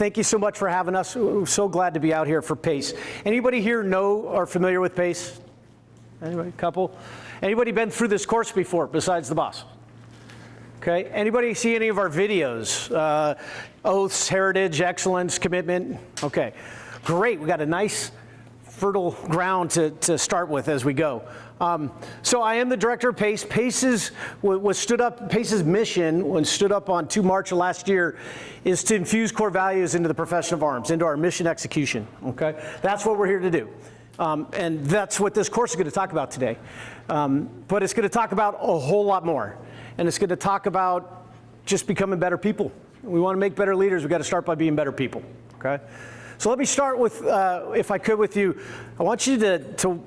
Thank you so much for having us. We're so glad to be out here for PACE. Anybody here know or familiar with PACE? Anybody? Couple? Anybody been through this course before besides the boss? Okay. Anybody see any of our videos? Oaths, heritage, excellence, commitment? Okay. Great. We got a nice fertile ground to start with as we go. So I am the director of PACE. PACE's mission, when stood up on 2 March of last year, is to infuse core values into the profession of arms, into our mission execution. Okay, that's what we're here to do, and that's what this course is going to talk about today. But it's going to talk about a whole lot more, and it's going to talk about just becoming better people. We want to make better leaders. We've got to start by being better people. Okay. So let me start with, if I could, with you. I want you to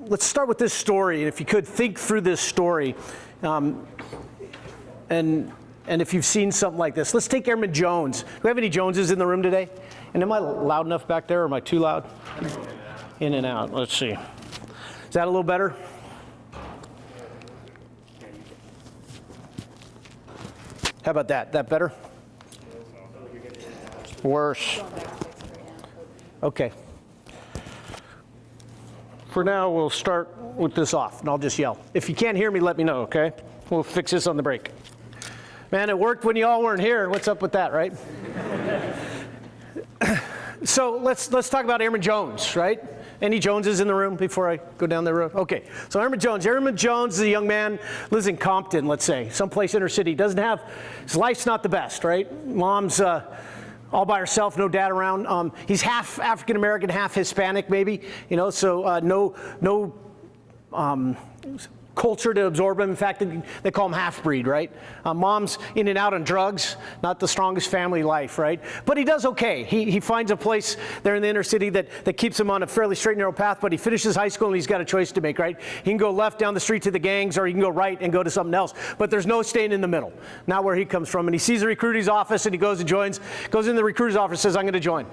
let's start with this story. And if you could, think through this story. And if you've seen something like this. Let's take Airman Jones. Do we have any Joneses in the room today? And am I loud enough back there, or am I too loud? In and out. Let's see. Is that a little better? How about that? That better? Worse. Okay. For now, we'll start with this off, and I'll just yell. If you can't hear me, let me know, okay? We'll fix this on the break. Man, it worked when you all weren't here. What's up with that, right? So let's talk about Airman Jones, right? Any Joneses in the room before I go down the road? Okay, so Airman Jones. Airman Jones is a young man, lives in Compton, let's say, someplace inner city. Doesn't have, his life's not the best, right? Mom's all by herself, no dad around. He's half African American, half Hispanic, maybe. You know, so no culture to absorb him. In fact, they call him half-breed, right? Mom's in and out on drugs, not the strongest family life, right? But he does okay. He finds a place there in the inner city that keeps him on a fairly straight and narrow path, but he finishes high school and he's got a choice to make, right? He can go left down the street to the gangs, or he can go right and go to something else. But there's no staying in the middle, not where he comes from. And he sees the recruiting's office and he goes and joins, goes in the recruiter's office, says, I'm going to join.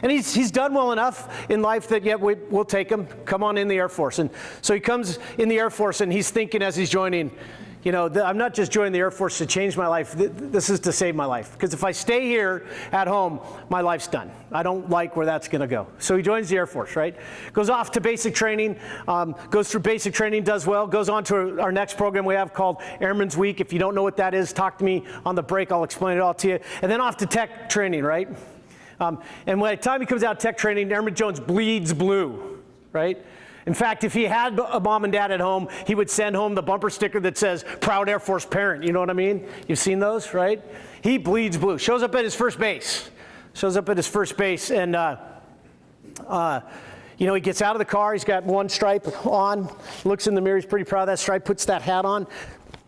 And he's done well enough in life that, yeah, we'll take him. Come on in the Air Force. And so he comes in the Air Force and he's thinking as he's joining, you know, I'm not just joining the Air Force to change my life. This is to save my life. Because if I stay here at home, my life's done. I don't like where that's going to go. So he joins the Air Force, right? Goes off to basic training, goes through basic training, does well, goes on to our next program we have called Airman's Week. If you don't know what that is, talk to me on the break. I'll explain it all to you. And then off to tech training, right? And by the time he comes out of tech training, Airman Jones bleeds blue, right? In fact, if he had a mom and dad at home, he would send home the bumper sticker that says, proud Air Force parent, you know what I mean? You've seen those, right? He bleeds blue. Shows up at his first base. And, you know, he gets out of the car, he's got one stripe on, looks in the mirror, he's pretty proud of that stripe, puts that hat on,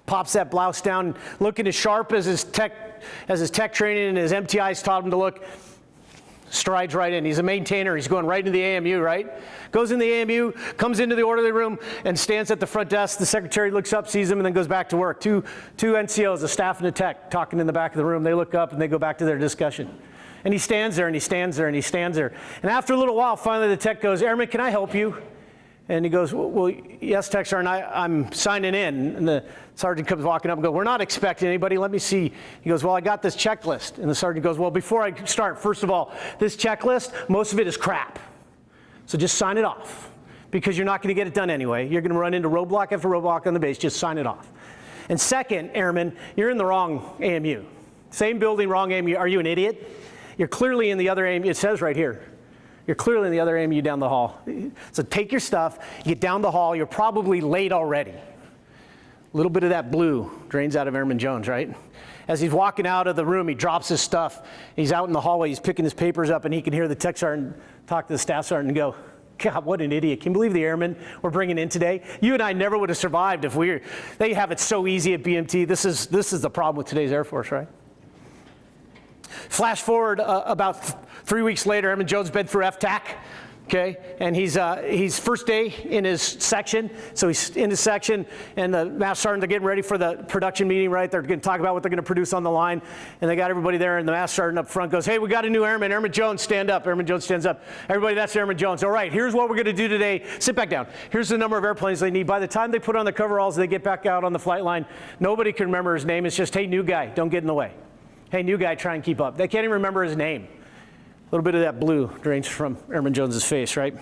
pops that blouse down, looking as sharp as his tech training and his MTIs taught him to look. Strides right in. He's a maintainer. He's going right into the AMU, right? Goes in the AMU, comes into the orderly room, and stands at the front desk. The secretary looks up, sees him, and then goes back to work. Two NCOs, a staff and a tech, talking in the back of the room. They look up, and they go back to their discussion. And he stands there, and he stands there, and he stands there. And after a little while, finally the tech goes, Airman, can I help you? And he goes, well, yes, Tech Sergeant, I'm signing in. And the sergeant comes walking up and goes, we're not expecting anybody, let me see. He goes, well, I got this checklist. And the sergeant goes, well, before I start, first of all, this checklist, most of it is crap. So just sign it off, because you're not going to get it done anyway. You're going to run into roadblock after roadblock on the base, just sign it off. And second, Airman, you're in the wrong AMU. Same building, wrong AMU. Are you an idiot? You're clearly in the other AMU, it says right here. You're clearly in the other AMU down the hall. So take your stuff, you get down the hall, you're probably late already. A little bit of that blue drains out of Airman Jones, right? As he's walking out of the room, he drops his stuff. He's out in the hallway, he's picking his papers up, and he can hear the tech sergeant talk to the staff sergeant and go, God, what an idiot. Can you believe the airmen we're bringing in today? You and I never would have survived if they have it so easy at BMT. This is the problem with today's Air Force, right? Flash forward about 3 weeks later, Airman Jones been through FTAC, okay? And he's first day in his section, so he's in his section, and the master sergeant, they're getting ready for the production meeting, right? They're going to talk about what they're going to produce on the line, and they got everybody there, and the master sergeant up front goes, hey, we got a new airman. Airman Jones, stand up. Airman Jones stands up. Everybody, that's Airman Jones. All right, here's what we're going to do today. Sit back down. Here's the number of airplanes they need. By the time they put on the coveralls, they get back out on the flight line, nobody can remember his name. It's just, hey, new guy, don't get in the way. Hey, new guy, try and keep up. They can't even remember his name. A little bit of that blue drains from Airman Jones's face, right?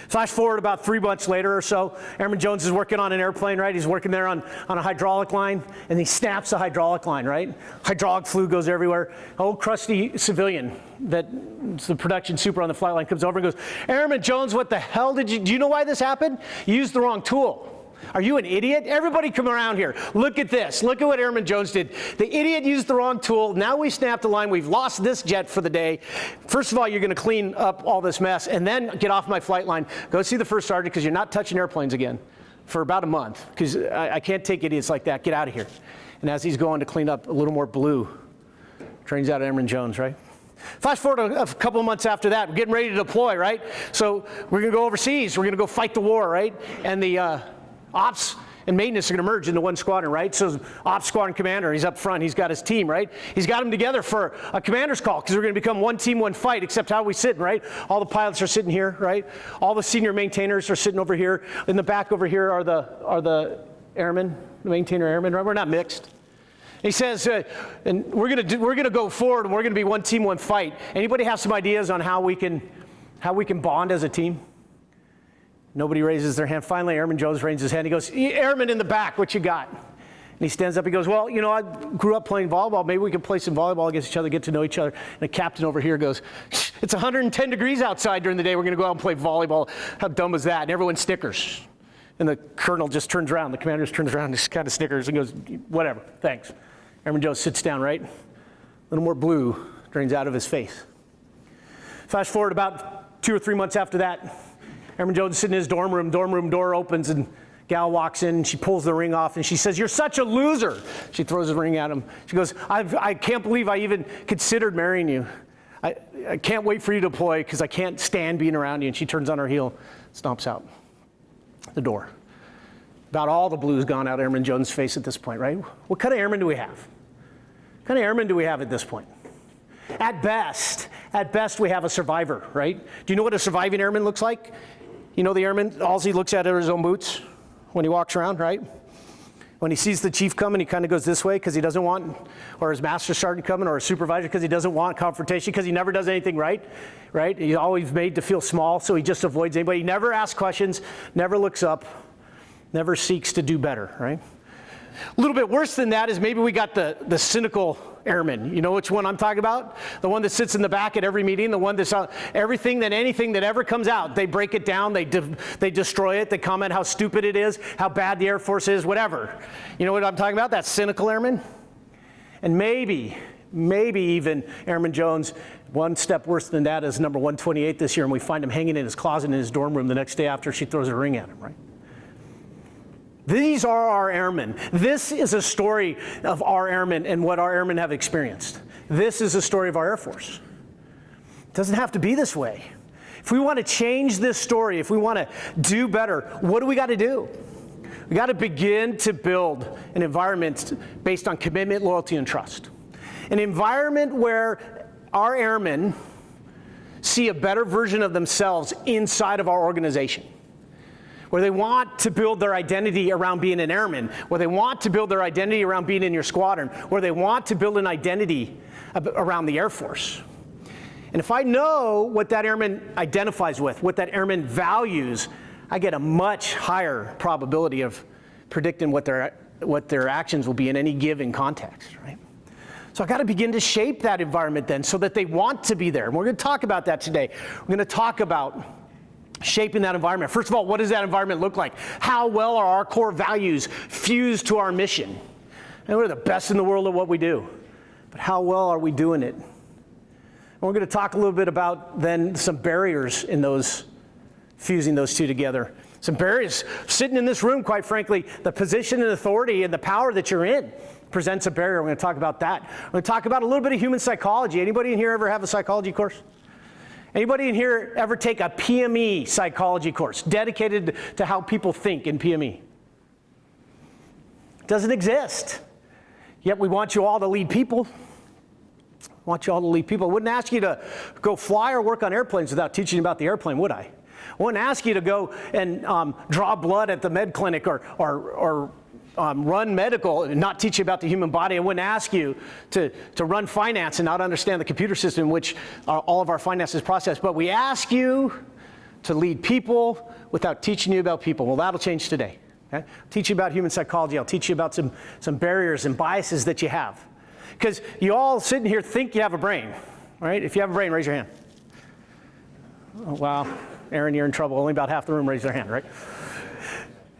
Flash forward about 3 months later or so, Airman Jones is working on an airplane, right? He's working there on a hydraulic line, and he snaps the hydraulic line, right? Hydraulic fluid goes everywhere. An old crusty civilian that's the production super on the flight line comes over and goes, Airman Jones, what the hell do you know why this happened? You used the wrong tool. Are you an idiot? Everybody come around here. Look at this. Look at what Airman Jones did. The idiot used the wrong tool. Now we snapped the line. We've lost this jet for the day. First of all, you're going to clean up all this mess and then get off my flight line. Go see the first sergeant because you're not touching airplanes again for about a month because I can't take idiots like that. Get out of here. And as he's going to clean up, a little more blue drains out of Airman Jones, right? Fast forward a couple of months after that, we're getting ready to deploy, right? So we're going to go overseas. We're going to go fight the war, right? And the ops and maintenance are going to merge into one squadron, right? So ops squadron commander, he's up front, he's got his team, right? He's got them together for a commander's call because we're going to become one team, one fight, except how we sitting, right? All the pilots are sitting here, right? All the senior maintainers are sitting over here. In the back over here are the airmen, the maintainer airmen, right? We're not mixed. He says, and we're going to go forward and we're going to be one team, one fight. Anybody have some ideas on how we can bond as a team? Nobody raises their hand. Finally, Airman Jones raises his hand. He goes, Airman in the back, what you got? And he stands up. He goes, well, you know, I grew up playing volleyball. Maybe we can play some volleyball against each other, get to know each other. And the captain over here goes, it's 110 degrees outside during the day. We're going to go out and play volleyball. How dumb is that? And everyone snickers. And the colonel just turns around. The commander just turns around and just kind of snickers and goes, whatever, thanks. Airman Jones sits down, right? A little more blue drains out of his face. Fast forward about 2 or 3 months after that, Airman Jones is sitting in his dorm room door opens and gal walks in, she pulls the ring off and she says, you're such a loser. She throws the ring at him. She goes, I can't believe I even considered marrying you. I can't wait for you to deploy because I can't stand being around you. And she turns on her heel, stomps out the door. About all the blue's gone out of Airman Jones' face at this point, right? What kind of airmen do we have? What kind of airmen do we have at this point? At best, we have a survivor, right? Do you know what a surviving airman looks like? You know the airman, all he looks at are his own boots when he walks around, right? When he sees the chief coming, he kind of goes this way because he doesn't want, or his master sergeant coming, or a supervisor because he doesn't want confrontation because he never does anything right? He's always made to feel small, so he just avoids anybody. He never asks questions, never looks up, never seeks to do better, right? A little bit worse than that is maybe we got the cynical airman. You know which one I'm talking about? The one that sits in the back at every meeting, the one that's anything that ever comes out, they break it down, they destroy it, they comment how stupid it is, how bad the Air Force is, whatever. You know what I'm talking about? That cynical airman? And maybe even Airman Jones, one step worse than that is number 128 this year, and we find him hanging in his closet in his dorm room the next day after she throws a ring at him, right? These are our airmen. This is a story of our airmen and what our airmen have experienced. This is a story of our Air Force. It doesn't have to be this way. If we want to change this story, if we want to do better, what do we got to do? We got to begin to build an environment based on commitment, loyalty, and trust. An environment where our airmen see a better version of themselves inside of our organization. Where they want to build their identity around being an airman, where they want to build their identity around being in your squadron, where they want to build an identity around the Air Force. And if I know what that airman identifies with, what that airman values, I get a much higher probability of predicting what their actions will be in any given context, right? So I got to begin to shape that environment then so that they want to be there. And we're going to talk about that today. We're going to talk about shaping that environment. First of all, what does that environment look like? How well are our core values fused to our mission? And we're the best in the world at what we do. But how well are we doing it? And we're going to talk a little bit about then some barriers in those, fusing those two together. Some barriers. Sitting in this room, quite frankly, the position and authority and the power that you're in presents a barrier. We're going to talk about that. We're going to talk about a little bit of human psychology. Anybody in here ever have a psychology course? Anybody in here ever take a PME psychology course dedicated to how people think in PME? It doesn't exist. Yet we want you all to lead people. I wouldn't ask you to go fly or work on airplanes without teaching you about the airplane, would I? I wouldn't ask you to go and draw blood at the med clinic or run medical and not teach you about the human body. I wouldn't ask you to run finance and not understand the computer system in which all of our finances process. But we ask you to lead people without teaching you about people. Well, that'll change today. Okay? I'll teach you about human psychology. I'll teach you about some barriers and biases that you have. Because you all sitting here think you have a brain, right? If you have a brain, raise your hand. Oh, wow, Aaron, you're in trouble. Only about half the room raised their hand, right?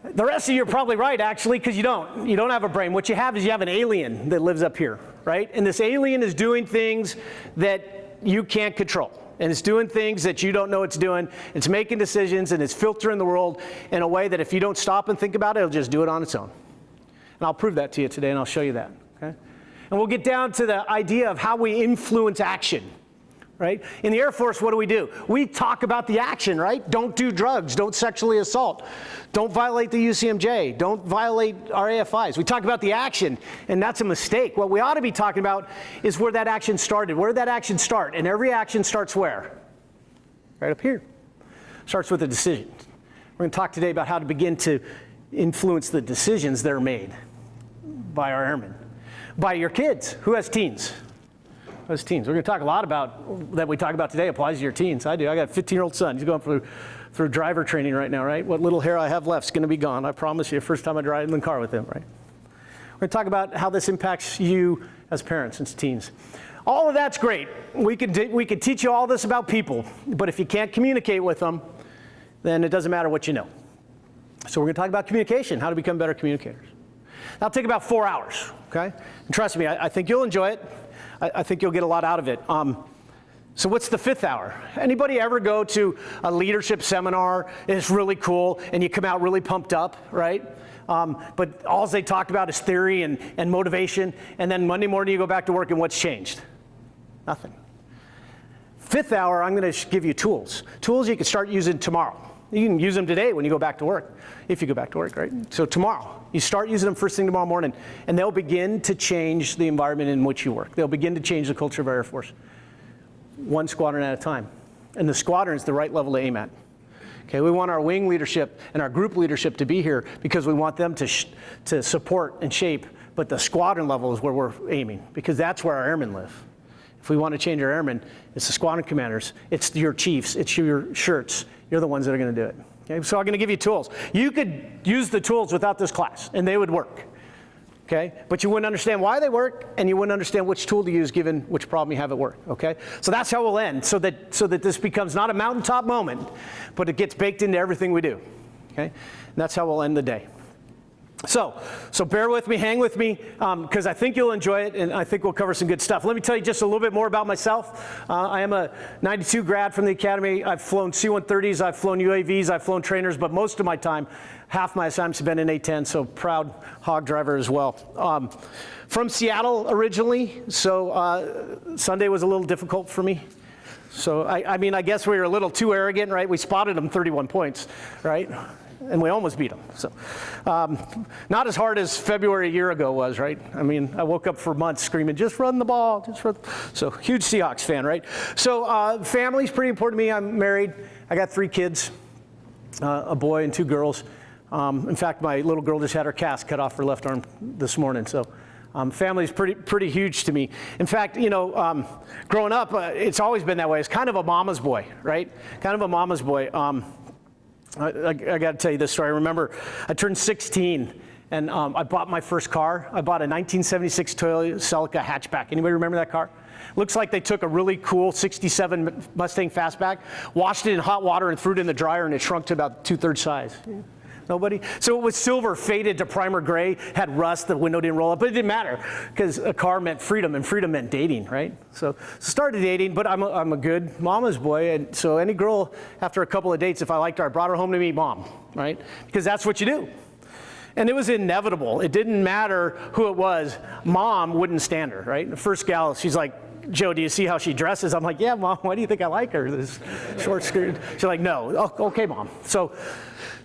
The rest of you are probably right, actually, because you don't have a brain. What you have is you have an alien that lives up here, right? And this alien is doing things that you can't control. And it's doing things that you don't know it's doing. It's making decisions, and it's filtering the world in a way that if you don't stop and think about it, it'll just do it on its own. And I'll prove that to you today, and I'll show you that, okay? And we'll get down to the idea of how we influence action. Right? In the Air Force, what do? We talk about the action, right? Don't do drugs, don't sexually assault, don't violate the UCMJ, don't violate our AFIs. We talk about the action, and that's a mistake. What we ought to be talking about is where that action started. Where did that action start? And every action starts where? Right up here. Starts with a decision. We're going to talk today about how to begin to influence the decisions that are made by our airmen, by your kids. Who has teens? As teens. We're going to talk a lot about that we talk about today applies to your teens. I do. I got a 15-year-old son. He's going through driver training right now, right? What little hair I have left is going to be gone. I promise you, first time I drive in the car with him, right? We're going to talk about how this impacts you as parents and teens. All of that's great. We could teach you all this about people, but if you can't communicate with them, then it doesn't matter what you know. So we're going to talk about communication, how to become better communicators. That'll take about 4 hours, okay? And trust me, I think you'll enjoy it. I think you'll get a lot out of it. So what's the 5th hour? Anybody ever go to a leadership seminar and it's really cool and you come out really pumped up, right? But all they talk about is theory and motivation, and then Monday morning you go back to work and what's changed? Nothing. 5th hour, I'm going to give you tools. Tools you can start using tomorrow. You can use them today when you go back to work, if you go back to work, right? So tomorrow, you start using them first thing tomorrow morning, and they'll begin to change the environment in which you work. They'll begin to change the culture of our Air Force, one squadron at a time. And the squadron is the right level to aim at. Okay, we want our wing leadership and our group leadership to be here because we want them to support and shape, but the squadron level is where we're aiming, because that's where our airmen live. If we want to change our airmen, it's the squadron commanders, it's your chiefs, it's your shirts. You're the ones that are going to do it. Okay? So I'm going to give you tools. You could use the tools without this class, and they would work. Okay? But you wouldn't understand why they work, and you wouldn't understand which tool to use given which problem you have at work. Okay? So that's how we'll end, so that this becomes not a mountaintop moment, but it gets baked into everything we do. Okay? And that's how we'll end the day. So bear with me, hang with me, because I think you'll enjoy it, and I think we'll cover some good stuff. Let me tell you just a little bit more about myself. I am a 92 grad from the Academy. I've flown C-130s, I've flown UAVs, I've flown trainers, but most of my time, half my assignments have been in A-10, so proud hog driver as well. From Seattle originally, so Sunday was a little difficult for me. So I mean, I guess we were a little too arrogant, right? We spotted them 31 points, right? And we almost beat them. So, not as hard as February a year ago was, right? I mean, I woke up for months screaming, just run the ball, just run. So, huge Seahawks fan, right? So, family's pretty important to me. I'm married. I got 3 kids, a boy and 2 girls. In fact, my little girl just had her cast cut off her left arm this morning. So, family's pretty huge to me. In fact, you know, growing up, it's always been that way. It's kind of a mama's boy, right? Kind of a mama's boy. I got to tell you this story. I remember I turned 16 and I bought my first car. I bought a 1976 Toyota Celica hatchback. Anybody remember that car? Looks like they took a really cool 67 Mustang Fastback, washed it in hot water and threw it in the dryer, and it shrunk to about 2/3 size. Nobody? So it was silver, faded to primer gray, had rust, the window didn't roll up, but it didn't matter because a car meant freedom, and freedom meant dating, right? So started dating, but I'm a good mama's boy, and so any girl, after a couple of dates, if I liked her, I brought her home to meet mom, right? Because that's what you do. And it was inevitable. It didn't matter who it was. Mom wouldn't stand her, right? The first gal, she's like, Joe, do you see how she dresses? I'm like, yeah, Mom, why do you think I like her? This short skirt. She's like, no. Oh, okay, Mom. So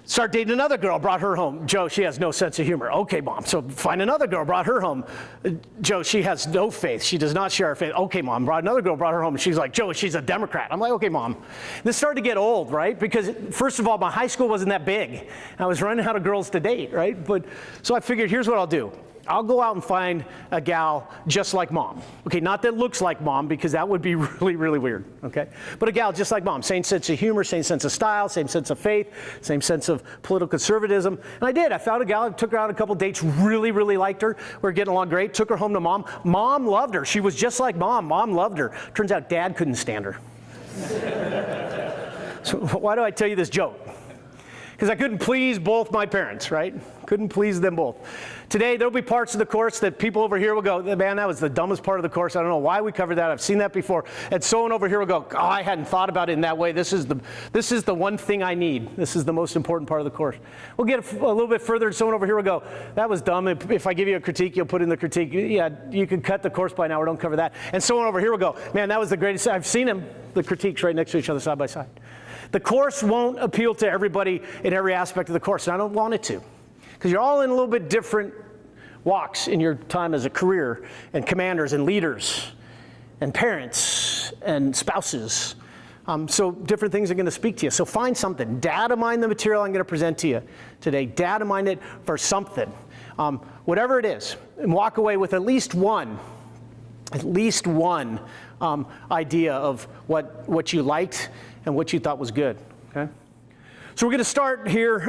Start dating another girl, brought her home. Joe, she has no sense of humor. Okay, Mom. So find another girl, brought her home. Joe, she has no faith. She does not share our faith. Okay, Mom. Brought another girl, brought her home. She's like, Joe, she's a Democrat. I'm like, okay, Mom. This started to get old, right? Because first of all, my high school wasn't that big. I was running out of girls to date, right? So I figured, here's what I'll do. I'll go out and find a gal just like Mom. Okay, not that looks like Mom, because that would be really, really weird, okay? But a gal just like Mom, same sense of humor, same sense of style, same sense of faith, same sense of political conservatism. And I did. I found a gal, I took her out a couple dates, really, really liked her. We were getting along great, took her home to Mom. Mom loved her. She was just like Mom. Mom loved her. Turns out Dad couldn't stand her. So why do I tell you this joke? Because I couldn't please both my parents, right? Couldn't please them both. Today, there'll be parts of the course that people over here will go, man, that was the dumbest part of the course. I don't know why we covered that. I've seen that before. And someone over here will go, oh, I hadn't thought about it in that way. This is the one thing I need. This is the most important part of the course. We'll get a little bit further, and someone over here will go, that was dumb. If I give you a critique, you'll put in the critique. Yeah, you can cut the course by now, or don't cover that. And someone over here will go, man, that was the greatest. I've seen them, the critiques right next to each other, side by side. The course won't appeal to everybody in every aspect of the course, and I don't want it to. Because you're all in a little bit different walks in your time as a career, and commanders and leaders and parents and spouses. So different things are going to speak to you. So find something. Data mine the material I'm going to present to you today. Data mine it for something. Whatever it is, and walk away with at least one idea of what you liked and what you thought was good. Okay? So we're going to start here.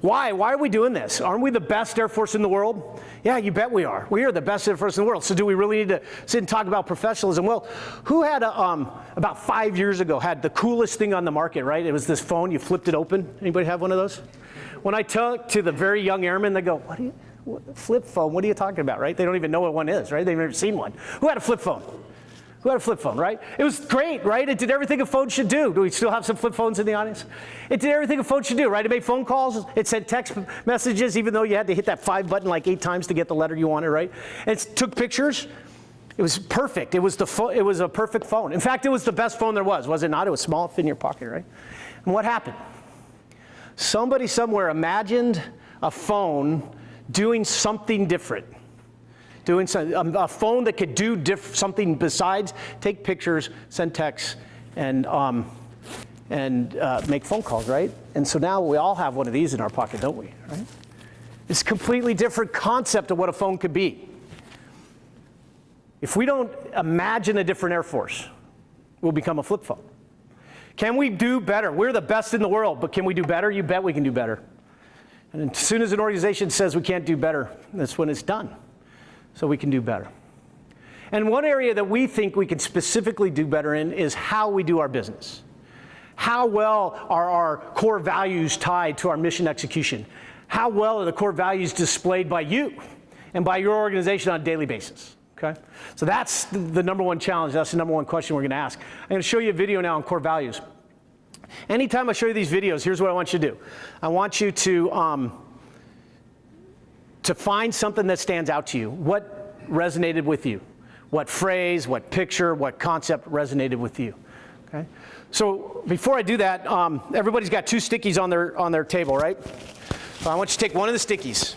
Why? Why are we doing this? Aren't we the best Air Force in the world? Yeah, you bet we are. We are the best Air Force in the world. So do we really need to sit and talk about professionalism? Well, who had, about 5 years ago, had the coolest thing on the market, right? It was this phone. You flipped it open. Anybody have one of those? When I talk to the very young airmen, they go, flip phone? What are you talking about, right? They don't even know what one is, right? They've never seen one. Who had a flip phone? Who had a flip phone, right? It was great, right? It did everything a phone should do. Do we still have some flip phones in the audience? It did everything a phone should do, right? It made phone calls. It sent text messages, even though you had to hit that 5 button like 8 times to get the letter you wanted, right? It took pictures. It was perfect. It was a perfect phone. In fact, it was the best phone there was it not? It was small, fit in your pocket, right? And what happened? Somebody somewhere imagined a phone doing something different. Doing a phone that could do something besides take pictures, send texts, and make phone calls, right? And so now we all have one of these in our pocket, don't we? Right? It's a completely different concept of what a phone could be. If we don't imagine a different Air Force, we'll become a flip phone. Can we do better? We're the best in the world, but can we do better? You bet we can do better. And as soon as an organization says we can't do better, that's when it's done. So we can do better. And one area that we think we can specifically do better in is how we do our business. How well are our core values tied to our mission execution? How well are the core values displayed by you and by your organization on a daily basis? Okay? So that's the number one challenge. That's the number one question we're going to ask. I'm going to show you a video now on core values. Anytime I show you these videos, here's what I want you to do. I want you to find something that stands out to you. What resonated with you? What phrase, what picture, what concept resonated with you? Okay? So before I do that, everybody's got 2 stickies on their table, right? So I want you to take one of the stickies.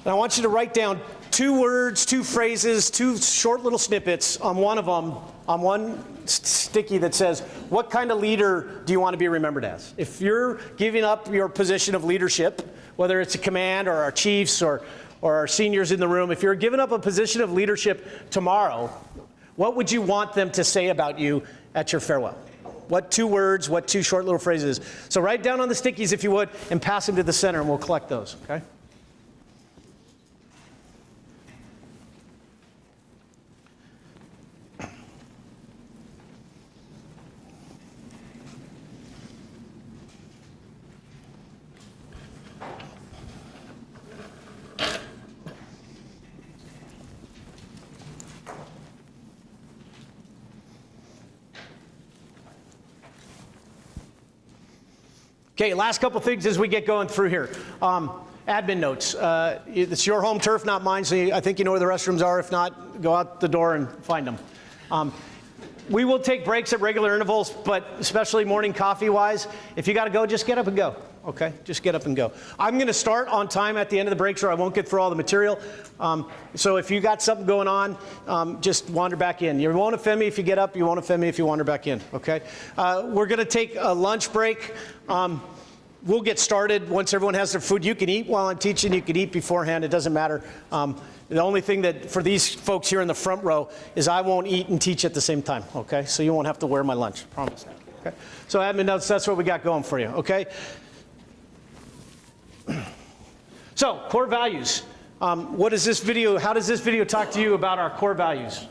And I want you to write down 2 words, 2 phrases, 2 short little snippets on one of them, on one sticky that says, what kind of leader do you want to be remembered as? If you're giving up your position of leadership, whether it's a command or our chiefs or our seniors in the room, if you're giving up a position of leadership tomorrow, what would you want them to say about you at your farewell? What 2 words, what 2 short little phrases? So write down on the stickies, if you would, and pass them to the center, and we'll collect those, okay? Okay, last couple things as we get going through here. Admin notes. It's your home turf, not mine, so I think you know where the restrooms are. If not, go out the door and find them. We will take breaks at regular intervals, but especially morning coffee-wise, if you got to go, just get up and go, okay? Just get up and go. I'm going to start on time at the end of the breaks or I won't get through all the material. So if you got something going on, just wander back in. You won't offend me if you get up. You won't offend me if you wander back in, okay? We're going to take a lunch break. We'll get started once everyone has their food. You can eat while I'm teaching. You can eat beforehand. It doesn't matter. The only thing that for these folks here in the front row is I won't eat and teach at the same time, okay? So you won't have to wear my lunch, promise. Okay? So admin notes, that's what we got going for you, okay? So core values. What is this video? How does this video talk to you about our core values?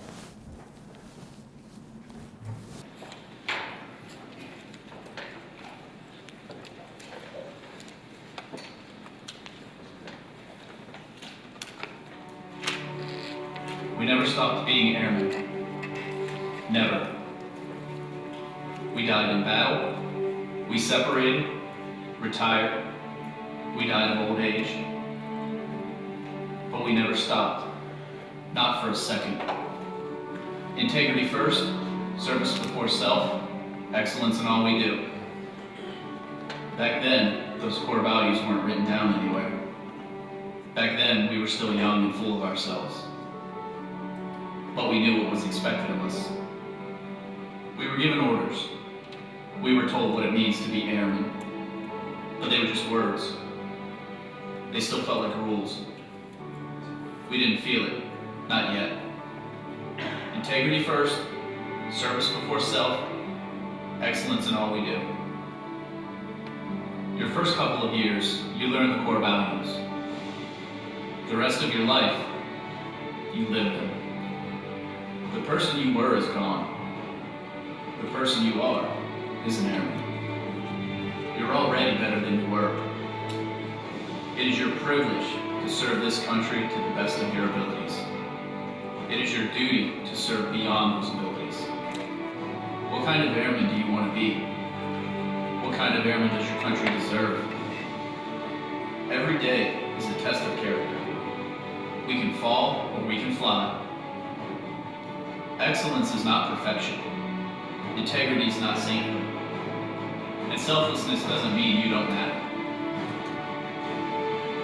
We never stopped being airmen. Never. We died in battle. We separated, retired. We died of old age. But we never stopped. Not for a second. Integrity first, service before self, excellence in all we do. Back then, those core values weren't written down anywhere. Back then, we were still young and full of ourselves. But we knew what was expected of us. We were given orders. We were told what it means to be airmen. But they were just words. They still felt like rules. We didn't feel it, not yet. Integrity first, service before self, excellence in all we do. Your first couple of years, you learn the core values. The rest of your life, you live them. The person you were is gone. The person you are is an airman. You're already better than you were. It is your privilege to serve this country to the best of your abilities. It is your duty to serve beyond those abilities. What kind of airman do you want to be? What kind of airman does your country deserve? Every day is a test of character. We can fall or we can fly. Excellence is not perfection. Integrity is not sainthood. And selflessness doesn't mean you don't matter.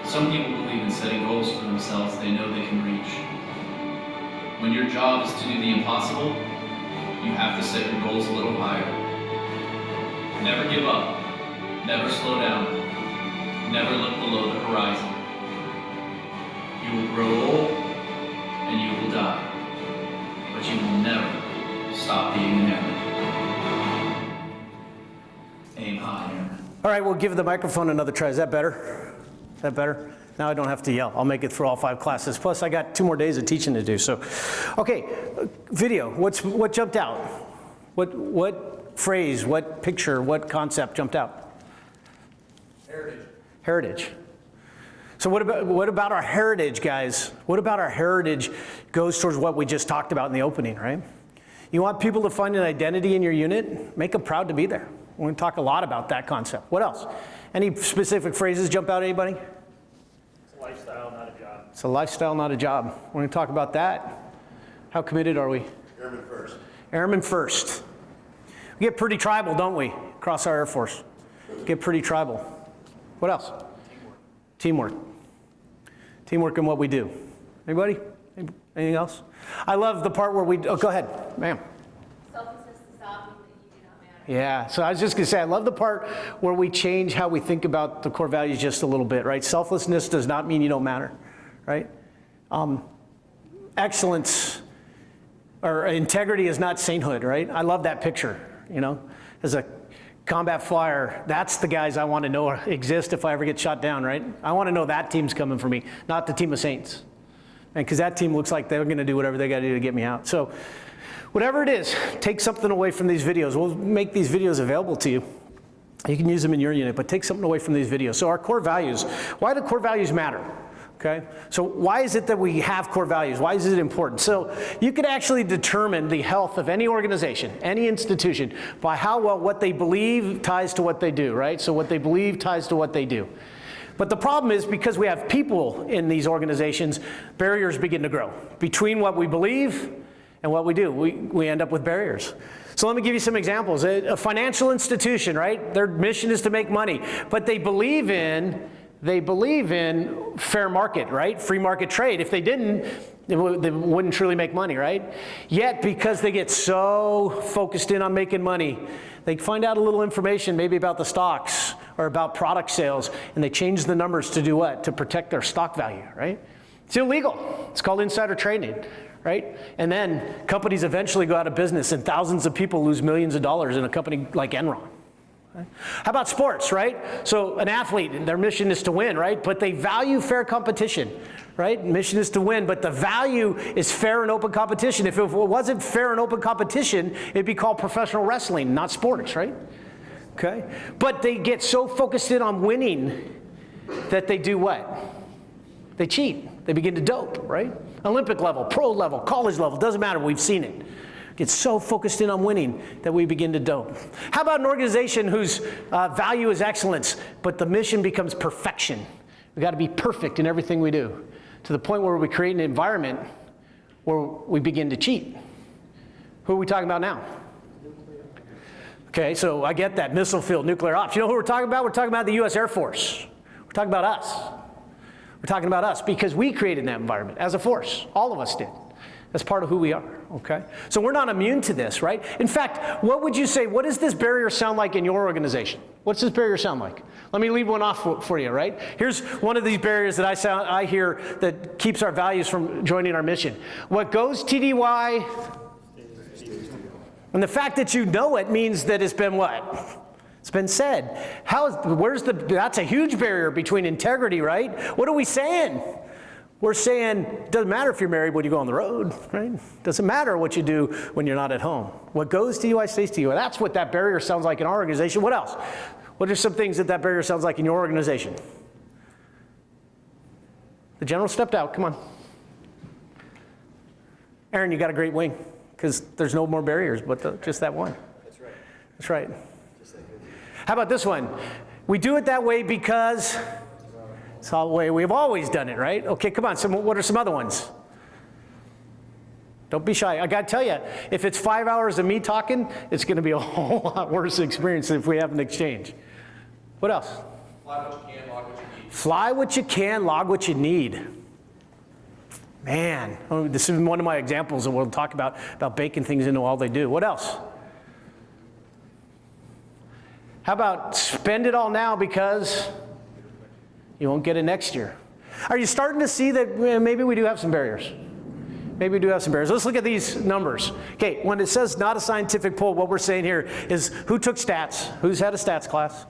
Some people believe in setting goals for themselves they know they can reach. When your job is to do the impossible, you have to set your goals a little higher. Never give up. Never slow down. Never look below the horizon. You will grow old and you will die. But you will never stop being an airman. Aim high, airman. All right, we'll give the microphone another try. Is that better? Is that better? Now I don't have to yell. I'll make it through all 5 classes. Plus, I got 2 more days of teaching to do. So, okay, video. What jumped out? What phrase? What picture? What concept jumped out? Heritage. Heritage. So what about our heritage, guys? What about our heritage goes towards what we just talked about in the opening, right? You want people to find an identity in your unit? Make them proud to be there. We're going to talk a lot about that concept. What else? Any specific phrases jump out at anybody? It's a lifestyle, not a job. It's a lifestyle, not a job. We're going to talk about that. How committed are we? Airmen first. Airmen first. We get pretty tribal, don't we, across our Air Force? Get pretty tribal. What else? Teamwork. Teamwork in what we do. Anybody? Anything else? I love the part where we, oh, go ahead, ma'am. Selflessness does not mean that you do not matter. Yeah, so I was just gonna say, I love the part where we change how we think about the core values just a little bit, right? Selflessness does not mean you don't matter, right? Excellence or integrity is not sainthood, right? I love that picture, you know? As a combat flyer, that's the guys I want to know exist if I ever get shot down, right? I want to know that team's coming for me, not the team of saints. And because that team looks like they're going to do whatever they got to do to get me out. So whatever it is, take something away from these videos. We'll make these videos available to you. You can use them in your unit, but take something away from these videos. So our core values, why do core values matter? Okay, so why is it that we have core values? Why is it important? So you could actually determine the health of any organization, any institution, by how well what they believe ties to what they do, right? So what they believe ties to what they do. But the problem is because we have people in these organizations, barriers begin to grow between what we believe And what we do, we end up with barriers. So let me give you some examples. A financial institution, right? Their mission is to make money, but they believe in fair market, right? Free market trade. If they didn't, they wouldn't truly make money, right? Yet, because they get so focused in on making money, they find out a little information maybe about the stocks or about product sales, and they change the numbers to do what? To protect their stock value, right? It's illegal. It's called insider trading, right? And then companies eventually go out of business and thousands of people lose millions of dollars in a company like Enron. Right? How about sports, right? So an athlete, their mission is to win, right? But they value fair competition, right? Mission is to win, but the value is fair and open competition. If it wasn't fair and open competition, it'd be called professional wrestling, not sports, right? Okay? But they get so focused in on winning that they do what? They cheat. They begin to dope, right? Olympic level, pro level, college level, doesn't matter, we've seen it. Get so focused in on winning that we begin to dope. How about an organization whose value is excellence, but the mission becomes perfection? We've got to be perfect in everything we do, to the point where we create an environment where we begin to cheat. Who are we talking about now? Okay, so I get that, missile field, nuclear ops. You know who we're talking about? We're talking about the US Air Force. We're talking about us. We're talking about us because we created that environment as a force. All of us did. That's part of who we are, okay? So we're not immune to this, right? In fact, what would you say, what does this barrier sound like in your organization? What's this barrier sound like? Let me leave one off for you, right? Here's one of these barriers that I hear that keeps our values from joining our mission. What goes TDY, and the fact that you know it means that it's been what? It's been said. That's a huge barrier between integrity, right? What are we saying? We're saying, it doesn't matter if you're married when you go on the road, right? Doesn't matter what you do when you're not at home. What goes to you, stays to you. That's what that barrier sounds like in our organization. What else? What are some things that barrier sounds like in your organization? The general stepped out, come on. Aaron, you got a great wing, because there's no more barriers but just that one. That's right. That's right. How about this one? We do it that way because it's the way we've always done it, right? Okay, come on, what are some other ones? Don't be shy. I gotta tell you, if it's 5 hours of me talking, it's gonna be a whole lot worse experience than if we have an exchange. What else? Fly what you can, log what you need. Fly what you can, log what you need. Man, this is one of my examples that we'll talk about baking things into all they do. What else? How about spend it all now because you won't get it next year? Are you starting to see that maybe we do have some barriers? Maybe we do have some barriers. Let's look at these numbers. Okay, when it says not a scientific poll, what we're saying here is who took stats? Who's had a stats class?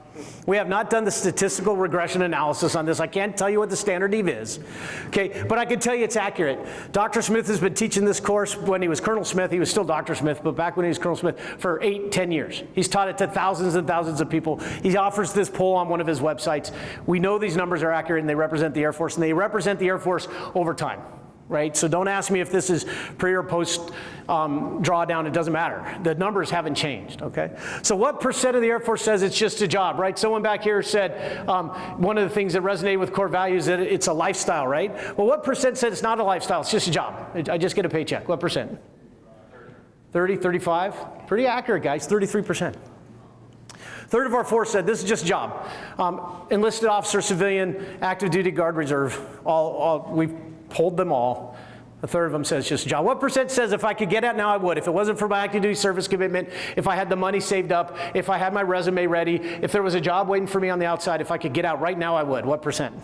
We have not done the statistical regression analysis on this. I can't tell you what the standard Eve is. Okay, but I can tell you it's accurate. Dr. Smith has been teaching this course when he was Colonel Smith. He was still Dr. Smith, but back when he was Colonel Smith for 8-10 years. He's taught it to thousands and thousands of people. He offers this poll on one of his websites. We know these numbers are accurate and they represent the Air Force, and they represent the Air Force over time. Right? So don't ask me if this is pre or post drawdown, it doesn't matter. The numbers haven't changed, okay? So what percent of the Air Force says it's just a job, right? Someone back here said one of the things that resonated with core values is that it's a lifestyle, right? Well, what percent said it's not a lifestyle, it's just a job? I just get a paycheck. What percent? 30, 35? Pretty accurate, guys, 33%. Third of our force said this is just a job. Enlisted officer, civilian, active duty, guard, reserve, we've polled them all. A third of them says just a job. What percent says if I could get out now I would? If it wasn't for my active duty service commitment, if I had the money saved up, if I had my resume ready, if there was a job waiting for me on the outside, if I could get out right now I would. What percent?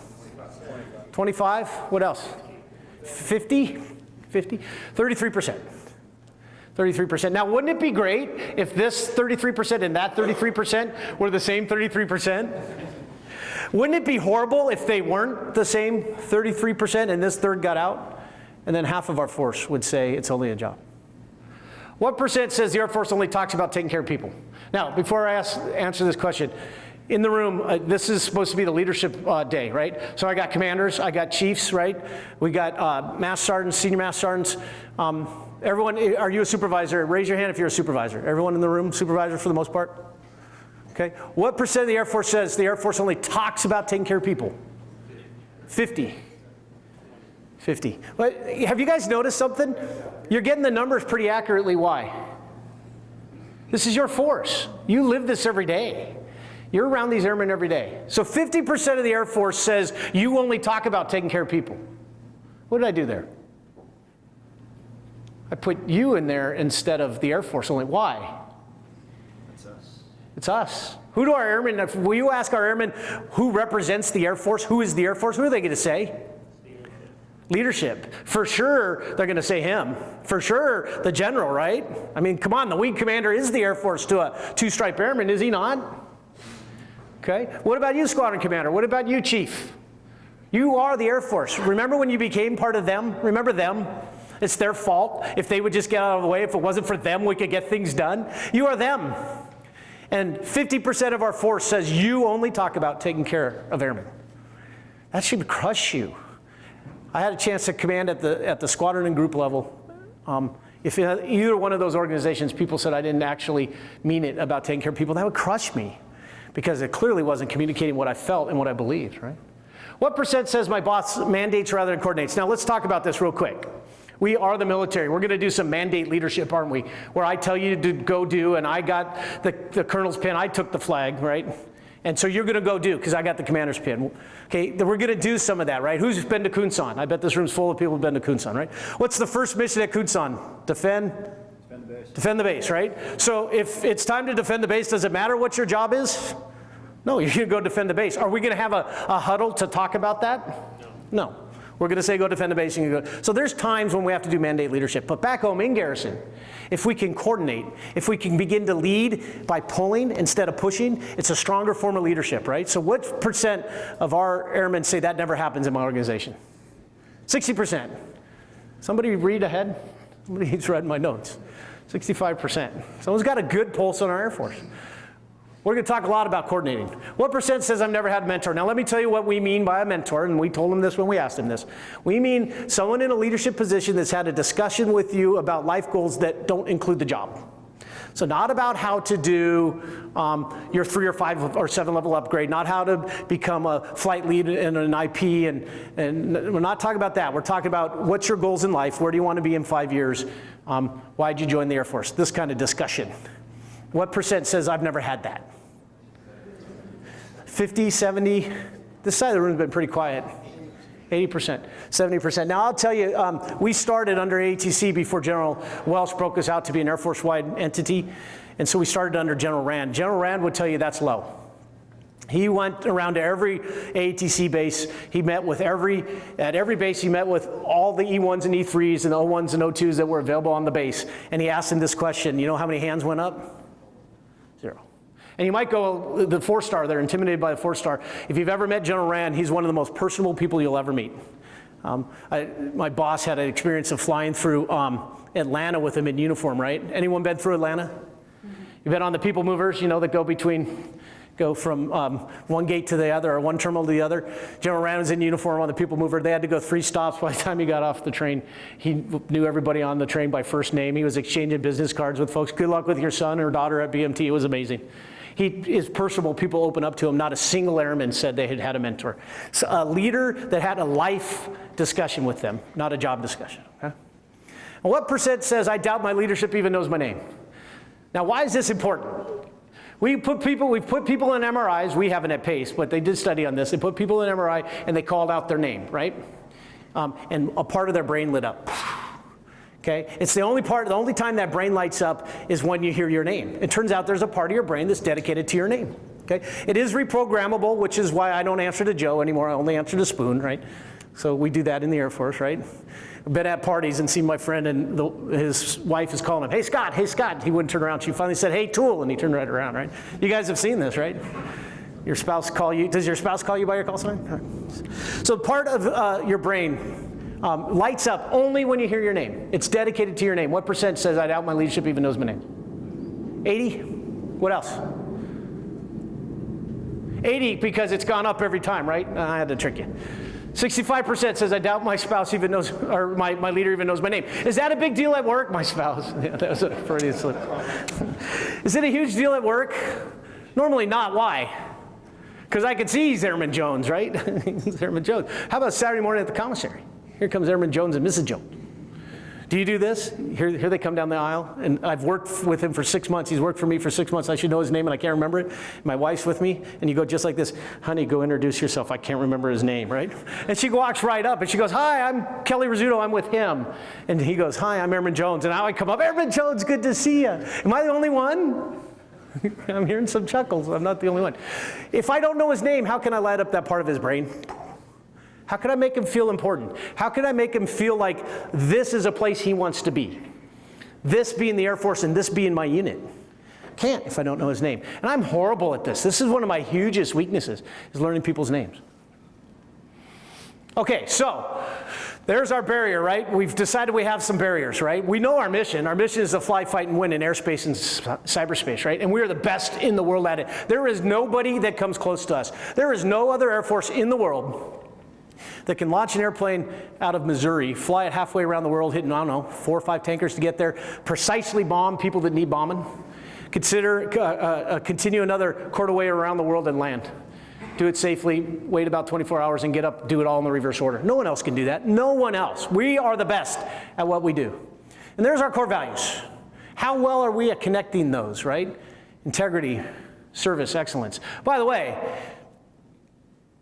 25? What else? 50? 50? 33%. 33%. Now, wouldn't it be great if this 33% and that 33% were the same 33%? Wouldn't it be horrible if they weren't the same 33% and this third got out? And then half of our force would say it's only a job. What percent says the Air Force only talks about taking care of people? Now, before I answer this question, in the room, this is supposed to be the leadership day, right? So I got commanders, I got chiefs, right? We got master sergeants, senior master sergeants. Everyone, are you a supervisor? Raise your hand if you're a supervisor. Everyone in the room, supervisor for the most part? Okay. What percent of the Air Force says the Air Force only talks about taking care of people? 50. 50. But have you guys noticed something? You're getting the numbers pretty accurately. Why? This is your force. You live this every day. You're around these airmen every day. So 50% of the Air Force says you only talk about taking care of people. What did I do there? I put you in there instead of the Air Force only. Why? It's us. It's us. Who do our airmen, will you ask our airmen who represents the Air Force? Who is the Air Force? Who are they going to say? Leadership. For sure, they're going to say him. For sure, the general, right? I mean, come on, the wing commander is the Air Force to a two-stripe airman, is he not? Okay. What about you, squadron commander? What about you, chief? You are the Air Force. Remember when you became part of them? Remember them? It's their fault. If they would just get out of the way, if it wasn't for them, we could get things done. You are them. And 50% of our force says you only talk about taking care of airmen. That should crush you. I had a chance to command at the squadron and group level. If either one of those organizations, people said I didn't actually mean it about taking care of people, that would crush me because it clearly wasn't communicating what I felt and what I believed, right? What percent says my boss mandates rather than coordinates? Now let's talk about this real quick. We are the military. We're going to do some mandate leadership, aren't we? Where I tell you to go do, and I got the colonel's pin, I took the flag, right? And so you're going to go do, because I got the commander's pin. Okay, we're going to do some of that, right? Who's been to Kunsan? I bet this room's full of people who've been to Kunsan, right? What's the first mission at Kunsan? Defend the base. Defend the base, right? So if it's time to defend the base, does it matter what your job is? No, you're going to go defend the base. Are we going to have a huddle to talk about that? No. We're going to say go defend the base. And you go. So there's times when we have to do mandate leadership. But back home in garrison, if we can coordinate, if we can begin to lead by pulling instead of pushing, it's a stronger form of leadership, right? So what percent of our airmen say that never happens in my organization? 60%. Somebody read ahead? Somebody's read my notes. 65%. Someone's got a good pulse on our Air Force. We're going to talk a lot about coordinating. What percent says I've never had a mentor? Now let me tell you what we mean by a mentor, and we told him this when we asked him this. We mean someone in a leadership position that's had a discussion with you about life goals that don't include the job. So not about how to do your 3 or 5 or 7 level upgrade, not how to become a flight lead in an IP, and we're not talking about that. We're talking about what's your goals in life, where do you want to be in 5 years, why'd you join the Air Force, this kind of discussion. What percent says I've never had that? 50, 70, this side of the room's been pretty quiet. 80%, 70%. Now I'll tell you, we started under EHC before General Welsh broke us out to be an Air Force-wide entity, and so we started under General Rand. General Rand would tell you that's low. He went around to every ATC base. He met with at every base he met with all the E1s and E3s and O1s and O2s that were available on the base, and he asked them this question, you know how many hands went up? 0. And you might go, the 4-star, they're intimidated by the 4-star. If you've ever met General Rand, he's one of the most personable people you'll ever meet. My boss had an experience of flying through Atlanta with him in uniform, right? Anyone been through Atlanta? Mm-hmm. You've been on the people movers, you know, that go from one gate to the other or one terminal to the other. General Rand was in uniform on the people mover. They had to go 3 stops by the time he got off the train. He knew everybody on the train by first name. He was exchanging business cards with folks. Good luck with your son or daughter at BMT. It was amazing. He is personable. People open up to him. Not a single airman said they had had a mentor. So a leader that had a life discussion with them, not a job discussion. Okay? And what percent says, I doubt my leadership even knows my name? Now, why is this important? We've put people in MRIs. We haven't at Pace, but they did study on this. They put people in MRI and they called out their name, right? And a part of their brain lit up. Okay, it's the only time that brain lights up is when you hear your name. It turns out there's a part of your brain that's dedicated to your name. Okay, it is reprogrammable, which is why I don't answer to Joe anymore. I only answer to Spoon, right? So we do that in the Air Force, right? I've been at parties and seen my friend and his wife is calling him, hey Scott, hey Scott. He wouldn't turn around. She finally said, hey Tool, and he turned right around, right? You guys have seen this, right? Your spouse call you, does your spouse call you by your call sign? Right. So part of your brain lights up only when you hear your name. It's dedicated to your name. What percent says I doubt my leadership even knows my name? 80? What else? 80 because it's gone up every time, right? I had to trick you. 65% says I doubt my spouse even knows, or my leader even knows my name. Is that a big deal at work? My spouse. Yeah, that was a Freudian slip. Is it a huge deal at work? Normally not. Why? Because I could see he's Airman Jones, right? He's Airman Jones. How about Saturday morning at the commissary? Here comes Airman Jones and Mrs. Jones. Do you do this? Here they come down the aisle, and I've worked with him for 6 months. He's worked for me for 6 months. I should know his name, and I can't remember it. My wife's with me, and you go just like this. Honey, go introduce yourself. I can't remember his name, right? And she walks right up, and she goes, hi, I'm Kelly Rizzuto. I'm with him. And he goes, hi, I'm Airman Jones. And now I come up, Airman Jones, good to see you. Am I the only one? I'm hearing some chuckles. I'm not the only one. If I don't know his name, how can I light up that part of his brain? How can I make him feel important? How can I make him feel like this is a place he wants to be? This being the Air Force and this being my unit. Can't if I don't know his name. And I'm horrible at this. This is one of my hugest weaknesses, is learning people's names. Okay, so there's our barrier, right? We've decided we have some barriers, right? We know our mission. Our mission is to fly, fight, and win in airspace and cyberspace, right? And we are the best in the world at it. There is nobody that comes close to us. There is no other Air Force in the world that can launch an airplane out of Missouri, fly it halfway around the world, hitting, I don't know, 4 or 5 tankers to get there, precisely bomb people that need bombing, continue another quarter way around the world and land. Do it safely, wait about 24 hours and get up, do it all in the reverse order. No one else can do that. No one else. We are the best at what we do. And there's our core values. How well are we at connecting those, right? Integrity, service, excellence. By the way,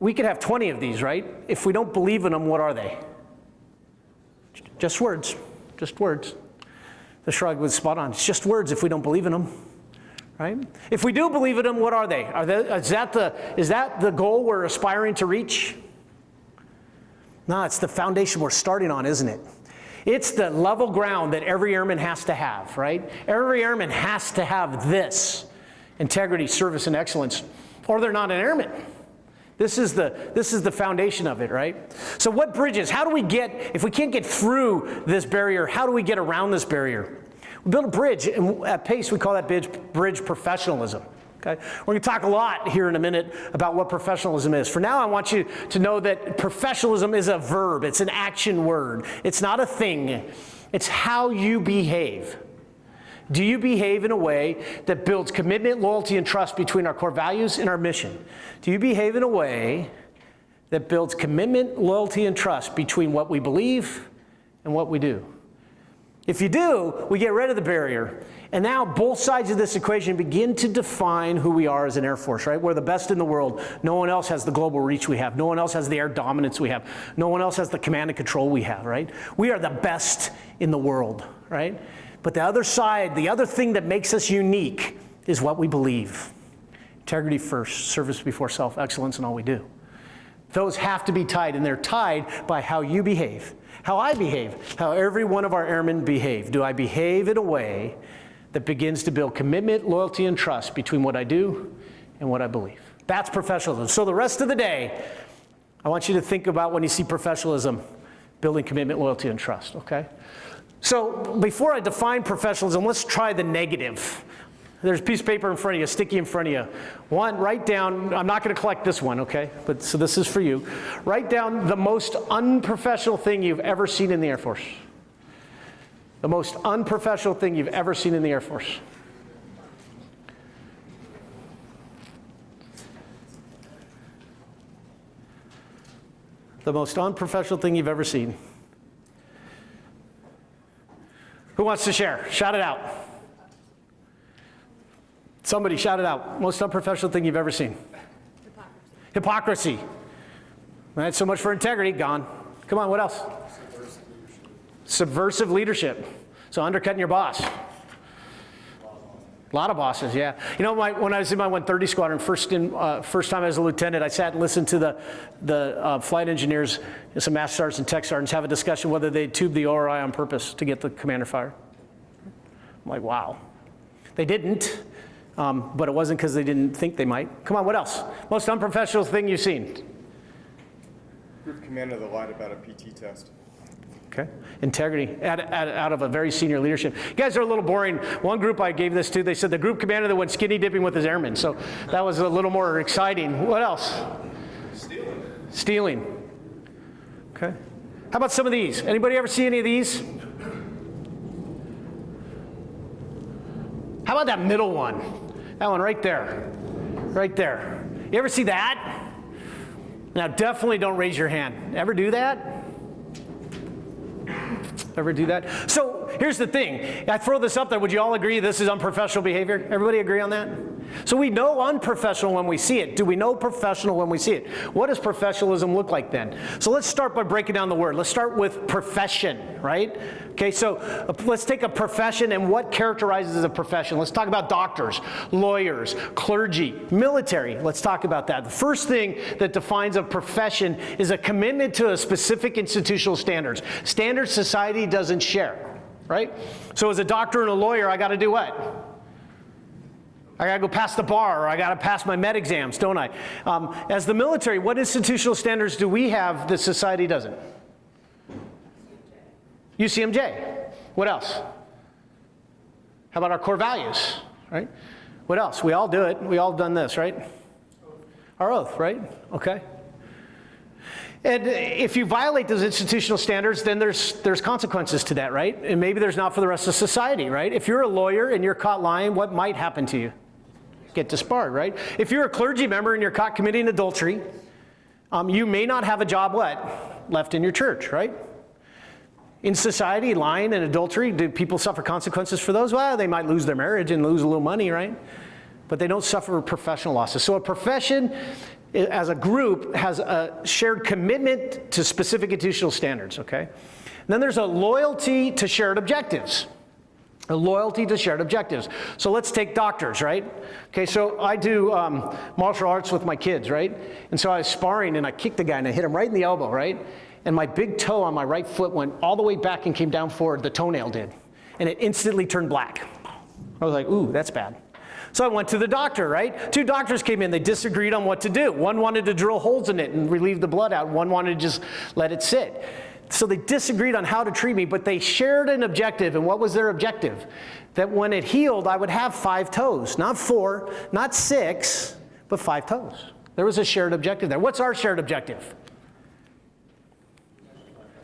we could have 20 of these, right? If we don't believe in them, what are they? Just words, just words. The shrug was spot on. It's just words if we don't believe in them, right? If we do believe in them, what are they? Is that the goal we're aspiring to reach? No, it's the foundation we're starting on, isn't it? It's the level ground that every airman has to have, right? Every airman has to have this: integrity, service, and excellence, or they're not an airman. This is the foundation of it, right? So what bridges? How do we get, if we can't get through this barrier, how do we get around this barrier? We build a bridge, and at PACE we call that bridge professionalism. Okay? We're going to talk a lot here in a minute about what professionalism is. For now, I want you to know that professionalism is a verb. It's an action word. It's not a thing. It's how you behave. Do you behave in a way that builds commitment, loyalty, and trust between our core values and our mission? Do you behave in a way that builds commitment, loyalty, and trust between what we believe and what we do? If you do, we get rid of the barrier. And now both sides of this equation begin to define who we are as an Air Force, right? We're the best in the world. No one else has the global reach we have. No one else has the air dominance we have. No one else has the command and control we have, right? We are the best in the world, right? But the other side, the other thing that makes us unique is what we believe. Integrity first, service before self, excellence in all we do. Those have to be tied, and they're tied by how you behave, how I behave, how every one of our airmen behave. Do I behave in a way that begins to build commitment, loyalty, and trust between what I do and what I believe? That's professionalism. So the rest of the day, I want you to think about, when you see professionalism, building commitment, loyalty, and trust, okay? So before I define professionalism, let's try the negative. There's a piece of paper in front of you, sticky in front of you. One, write down, I'm not going to collect this one, okay? But so this is for you. Write down the most unprofessional thing you've ever seen in the Air Force. The most unprofessional thing you've ever seen in the Air Force. The most unprofessional thing you've ever seen. Who wants to share? Shout it out. Somebody shout it out. Most unprofessional thing you've ever seen. Hypocrisy. Hypocrisy. All right, so much for integrity, gone. Come on, what else? Subversive leadership. So undercutting your boss. A lot of bosses, yeah. You know, when I was in my 130 squadron, first time as a lieutenant, I sat and listened to the flight engineers, some master sergeants and tech sergeants have a discussion whether they'd tube the ORI on purpose to get the commander fired. I'm like, wow. They didn't, but it wasn't because they didn't think they might. Come on, what else? Most unprofessional thing you've seen? Group commander that lied about a PT test. Okay. Integrity out of a very senior leadership. You guys are a little boring. One group I gave this to, they said the group commander that went skinny dipping with his airmen. So that was a little more exciting. What else? Stealing. Okay. How about some of these? Anybody ever see any of these? How about that middle one? That one right there. Right there. You ever see that? Now definitely don't raise your hand. Ever do that? Ever do that? So here's the thing. I throw this up there. Would you all agree this is unprofessional behavior? Everybody agree on that? So we know unprofessional when we see it. Do we know professional when we see it? What does professionalism look like then? So let's start by breaking down the word. Let's start with profession, right? Okay, so let's take a profession and what characterizes a profession. Let's talk about doctors, lawyers, clergy, military. Let's talk about that. The first thing that defines a profession is a commitment to a specific institutional standards. Standards society doesn't share, right? So as a doctor and a lawyer, I got to do what? I got to go pass the bar, or I got to pass my med exams, don't I? As the military, what institutional standards do we have that society doesn't? UCMJ. What else? How about our core values, right? What else? We all do it. We all done this, right? Our oath, right? Okay. And if you violate those institutional standards, then there's consequences to that, right? And maybe there's not for the rest of society, right? If you're a lawyer and you're caught lying, what might happen to you? Get disbarred, right? If you're a clergy member and you're caught committing adultery, you may not have a job left in your church, right? In society, lying and adultery, do people suffer consequences for those? Well, they might lose their marriage and lose a little money, right? But they don't suffer professional losses. So a profession as a group has a shared commitment to specific institutional standards, okay? And then there's a loyalty to shared objectives. A loyalty to shared objectives. So let's take doctors, right? Okay, so I do martial arts with my kids, right? And so I was sparring and I kicked the guy and I hit him right in the elbow, right? And my big toe on my right foot went all the way back and came down forward, the toenail did. And it instantly turned black. I was like, ooh, that's bad. So I went to the doctor, right? 2 doctors came in, they disagreed on what to do. One wanted to drill holes in it and relieve the blood out. One wanted to just let it sit. So they disagreed on how to treat me, but they shared an objective. And what was their objective? That when it healed, I would have 5 toes. Not 4, not 6, but 5 toes. There was a shared objective there. What's our shared objective?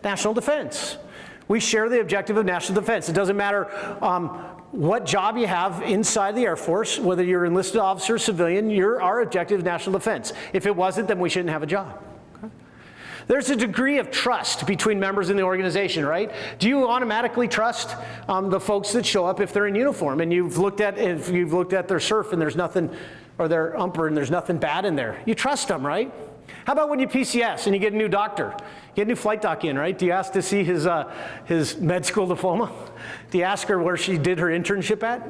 National defense. We share the objective of national defense. It doesn't matter what job you have inside the Air Force, whether you're enlisted officer or civilian, our objective is national defense. If it wasn't, then we shouldn't have a job. Okay? There's a degree of trust between members in the organization, right? Do you automatically trust the folks that show up if they're in uniform and you've looked at their surf and there's nothing, or their umper and there's nothing bad in there? You trust them, right? How about when you PCS and you get a new doctor? You get a new flight doc in, right? Do you ask to see his med school diploma? Do you ask her where she did her internship at?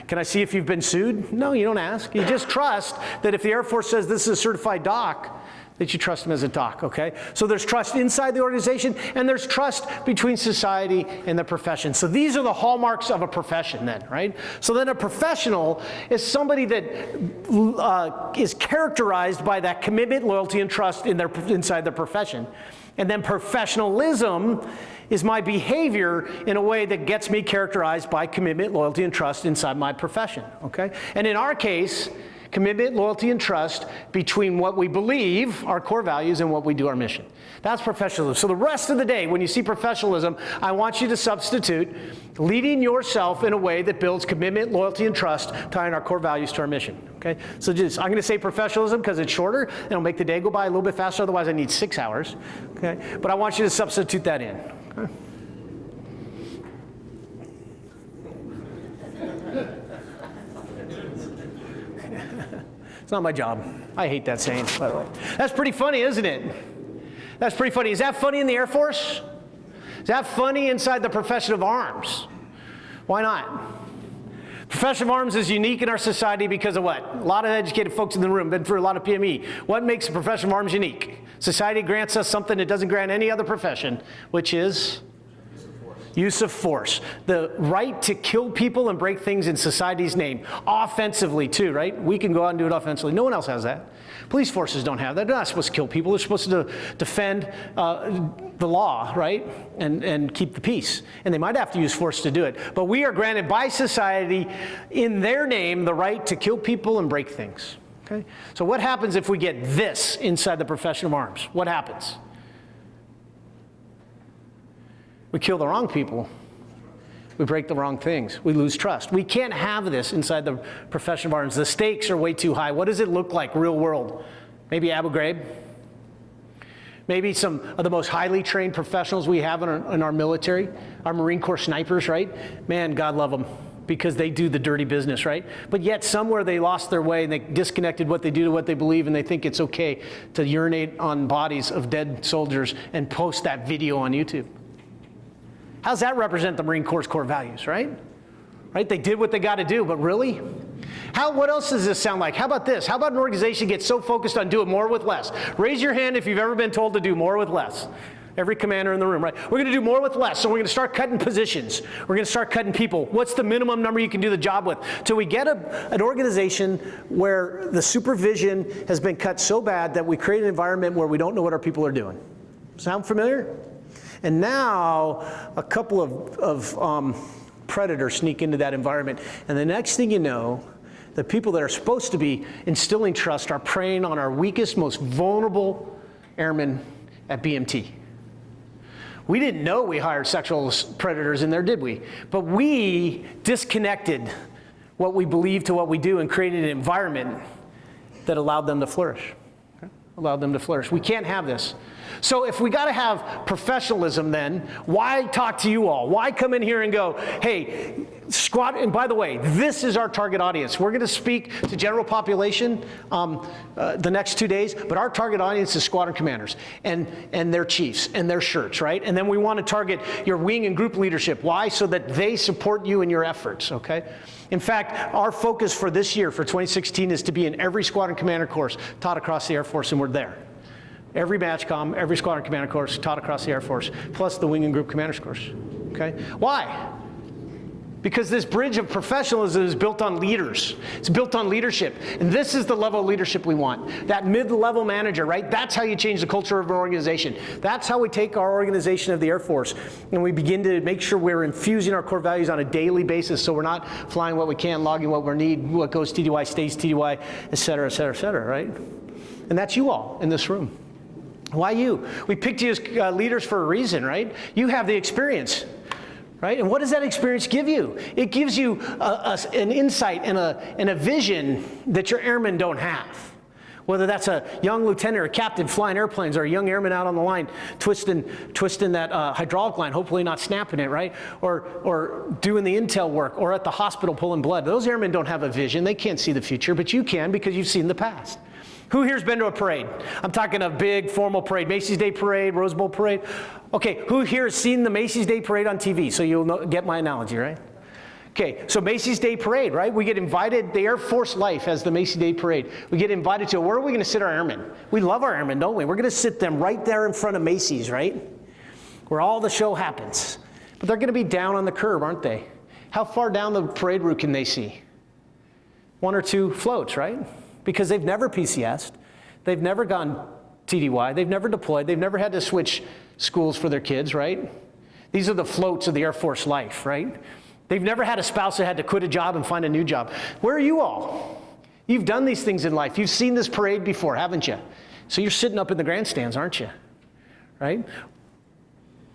Can I see if you've been sued? No, you don't ask. You just trust that if the Air Force says this is a certified doc, that you trust him as a doc, okay? So there's trust inside the organization, and there's trust between society and the profession. So these are the hallmarks of a profession then, right? So then a professional is somebody that is characterized by that commitment, loyalty, and trust inside their profession. And then professionalism is my behavior in a way that gets me characterized by commitment, loyalty, and trust inside my profession, okay? And in our case, commitment, loyalty, and trust between what we believe, our core values, and what we do, our mission. That's professionalism. So the rest of the day, when you see professionalism, I want you to substitute leading yourself in a way that builds commitment, loyalty, and trust, tying our core values to our mission. Okay? So I'm going to say professionalism because it's shorter, and it'll make the day go by a little bit faster. Otherwise, I need 6 hours. Okay? But I want you to substitute that in. Okay? It's not my job. I hate that saying, by the way. That's pretty funny, isn't it? That's pretty funny. Is that funny in the Air Force? Is that funny inside the profession of arms? Why not? Profession of arms is unique in our society because of what? A lot of educated folks in the room, been through a lot of PME. What makes the profession of arms unique? Society grants us something it doesn't grant any other profession, which is use of force. The right to kill people and break things in society's name. Offensively, too, right? We can go out and do it offensively. No one else has that. Police forces don't have that. They're not supposed to kill people. They're supposed to defend the law, right? And keep the peace. And they might have to use force to do it. But we are granted by society, in their name, the right to kill people and break things. Okay? So what happens if we get this inside the profession of arms? What happens? We kill the wrong people. We break the wrong things. We lose trust. We can't have this inside the profession of arms. The stakes are way too high. What does it look like, real world? Maybe Abu Ghraib? Maybe some of the most highly trained professionals we have in our military, our Marine Corps snipers, right? Man, God love them, because they do the dirty business, right? But yet somewhere they lost their way and they disconnected what they do to what they believe, and they think it's okay to urinate on bodies of dead soldiers and post that video on YouTube. How does that represent the Marine Corps' core values, right? Right? They did what they got to do, but really? What else does this sound like? How about this? How about an organization gets so focused on doing more with less? Raise your hand if you've ever been told to do more with less. Every commander in the room, right? We're going to do more with less, so we're going to start cutting positions. We're going to start cutting people. What's the minimum number you can do the job with? Till we get an organization where the supervision has been cut so bad that we create an environment where we don't know what our people are doing. Sound familiar? And now a couple of predators sneak into that environment, and the next thing you know, the people that are supposed to be instilling trust are preying on our weakest, most vulnerable airmen at BMT. We didn't know we hired sexual predators in there, did we? But we disconnected what we believe to what we do and created an environment that allowed them to flourish. Allowed them to flourish. We can't have this. So if we got to have professionalism, then why talk to you all? Why come in here and go, hey, squad, and by the way, this is our target audience. We're going to speak to general population the next 2 days, but our target audience is squadron commanders and their chiefs and their shirts, right? And then we want to target your wing and group leadership. Why? So that they support you in your efforts, okay? In fact, our focus for this year, for 2016, is to be in every squadron commander course taught across the Air Force, and we're there. Every MATCHCOM, every squadron commander course taught across the Air Force, plus the wing and group commanders course, okay? Why? Because this bridge of professionalism is built on leaders. It's built on leadership. And this is the level of leadership we want. That mid-level manager, right? That's how you change the culture of an organization. That's how we take our organization of the Air Force and we begin to make sure we're infusing our core values on a daily basis, so we're not flying what we can, logging what we need, what goes TDY stays TDY, et cetera, right? And that's you all in this room. Why you? We picked you as leaders for a reason, right? You have the experience. Right? And what does that experience give you? It gives you an insight and a vision that your airmen don't have. Whether that's a young lieutenant or a captain flying airplanes, or a young airman out on the line twisting that hydraulic line, hopefully not snapping it, right? Or doing the intel work, or at the hospital pulling blood. Those airmen don't have a vision. They can't see the future, but you can, because you've seen the past. Who here's been to a parade? I'm talking a big formal parade, Macy's Day Parade, Rose Bowl Parade. Okay, who here has seen the Macy's Day Parade on TV? So you'll get my analogy, right? Okay, so Macy's Day Parade, right? We get invited, the Air Force Life has the Macy's Day Parade. We get invited to, where are we going to sit our airmen? We love our airmen, don't we? We're going to sit them right there in front of Macy's, right? Where all the show happens. But they're going to be down on the curb, aren't they? How far down the parade route can they see? 1 or 2 floats, right? Because they've never PCS'd, they've never gone TDY, they've never deployed, they've never had to switch schools for their kids, right? These are the floats of the Air Force life, right? They've never had a spouse that had to quit a job and find a new job. Where are you all? You've done these things in life. You've seen this parade before, haven't you? So you're sitting up in the grandstands, aren't you? Right?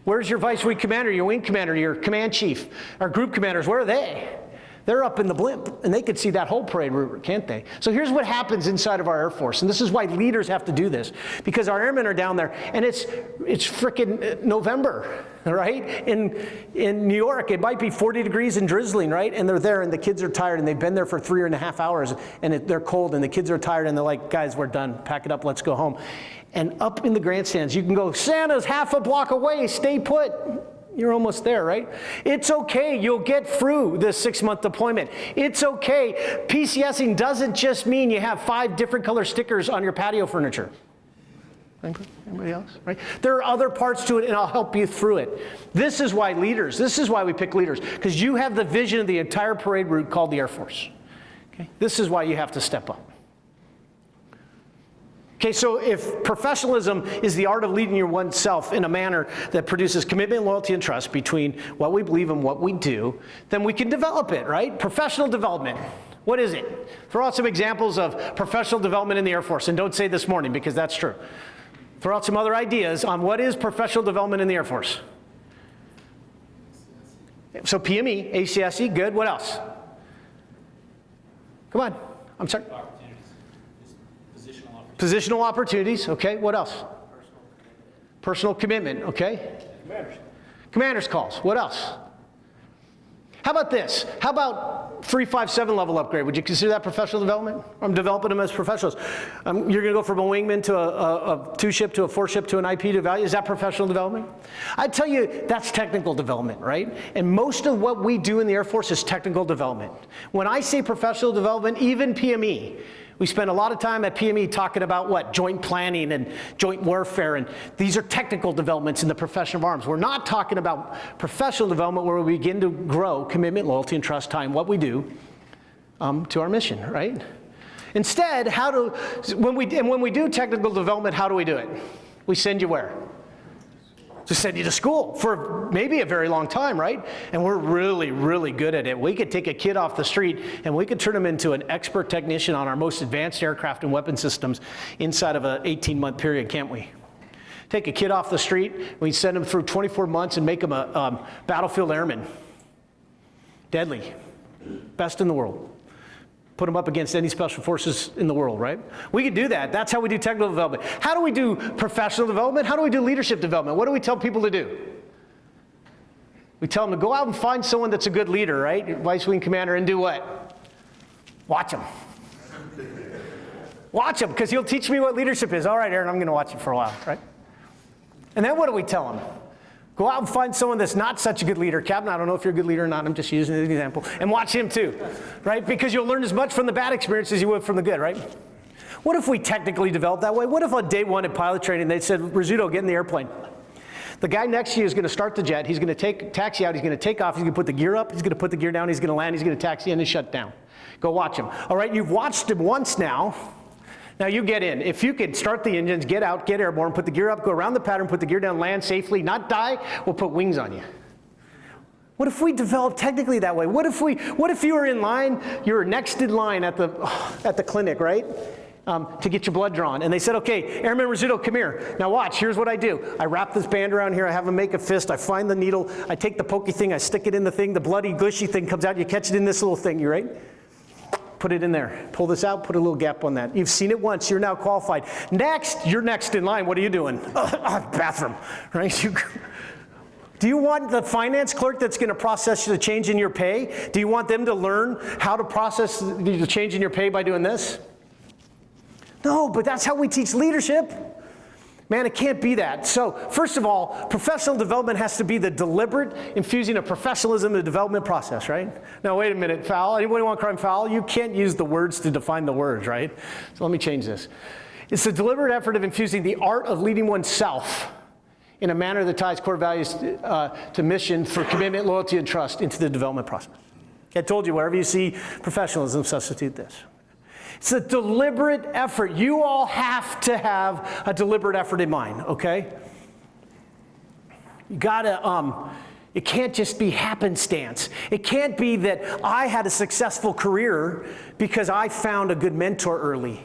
Where's your vice wing commander, your wing commander, your command chief, our group commanders? Where are they? They're up in the blimp, and they could see that whole parade route, can't they? So here's what happens inside of our Air Force, and this is why leaders have to do this, because our airmen are down there, and it's frickin' November, right? In New York, it might be 40 degrees and drizzling, right? And they're there, and the kids are tired, and they've been there for 3.5 hours, and they're cold, and the kids are tired, and they're like, guys, we're done. Pack it up, let's go home. And up in the grandstands, you can go, Santa's half a block away, stay put. You're almost there, right? It's okay. You'll get through this 6-month deployment. It's okay. PCSing doesn't just mean you have 5 different color stickers on your patio furniture. Anybody else? Right? There are other parts to it, and I'll help you through it. This is why we pick leaders, because you have the vision of the entire parade route called the Air Force. Okay? This is why you have to step up. Okay, so if professionalism is the art of leading your oneself in a manner that produces commitment, loyalty, and trust between what we believe and what we do, then we can develop it, right? Professional development. What is it? Throw out some examples of professional development in the Air Force, and don't say this morning, because that's true. Throw out some other ideas on what is professional development in the Air Force. So PME, ACSE, good. What else? Come on. I'm sorry. Positional opportunities, okay, what else? Personal commitment, okay? Commander's calls. What else? How about this? How about 3, 5, 7 level upgrade? Would you consider that professional development? I'm developing them as professionals. You're going to go from a wingman to a 2-ship to a 4-ship to an IP to value. Is that professional development? I'd tell you that's technical development, right? And most of what we do in the Air Force is technical development. When I say professional development, even PME, we spend a lot of time at PME talking about what? Joint planning and joint warfare, and these are technical developments in the profession of arms. We're not talking about professional development where we begin to grow commitment, loyalty, and trust, tying what we do to our mission, right? Instead, when we do technical development, how do we do it? We send you where? To send you to school for maybe a very long time, right? And we're really, really good at it. We could take a kid off the street and we could turn him into an expert technician on our most advanced aircraft and weapon systems inside of an 18-month period, can't we? Take a kid off the street, we send him through 24 months and make him a battlefield airman. Deadly. Best in the world. Put them up against any special forces in the world, right? We could do that. That's how we do technical development. How do we do professional development? How do we do leadership development? What do we tell people to do? We tell them to go out and find someone that's a good leader, right? Vice Wing Commander, and do what? Watch him. Watch him, because he'll teach me what leadership is. All right, Aaron, I'm going to watch you for a while, right? And then what do we tell them? Go out and find someone that's not such a good leader. Captain, I don't know if you're a good leader or not. I'm just using it as an example. And watch him too, right? Because you'll learn as much from the bad experience as you would from the good, right? What if we technically developed that way? What if on day 1 at pilot training they said, Rizzuto, get in the airplane. The guy next to you is going to start the jet. He's going to taxi out. He's going to take off. He's going to put the gear up. He's going to put the gear down. He's going to land. He's going to taxi in and shut down. Go watch him. All right, you've watched him once now. Now you get in. If you could start the engines, get out, get airborne, put the gear up, go around the pattern, put the gear down, land safely, not die, we'll put wings on you. What if we developed technically that way? What if you were in line, you were next in line at the clinic, right? To get your blood drawn. And they said, okay, Airman Rizzuto, come here. Now watch, here's what I do. I wrap this band around here, I have him make a fist, I find the needle, I take the pokey thing, I stick it in the thing, the bloody gushy thing comes out, you catch it in this little thing, you right? Put it in there. Pull this out, put a little gap on that. You've seen it once, you're now qualified. Next, you're next in line. What are you doing? Bathroom, right? Do you want the finance clerk that's going to process the change in your pay? Do you want them to learn how to process the change in your pay by doing this? No, but that's how we teach leadership. Man, it can't be that. So, first of all, professional development has to be the deliberate infusing of professionalism in the development process, right? Now, wait a minute, foul. Anybody want crime foul? You can't use the words to define the words, right? So let me change this. It's the deliberate effort of infusing the art of leading oneself in a manner that ties core values to mission for commitment, loyalty, and trust into the development process. I told you, wherever you see professionalism, substitute this. It's a deliberate effort. You all have to have a deliberate effort in mind, okay? You gotta, it can't just be happenstance. It can't be that I had a successful career because I found a good mentor early.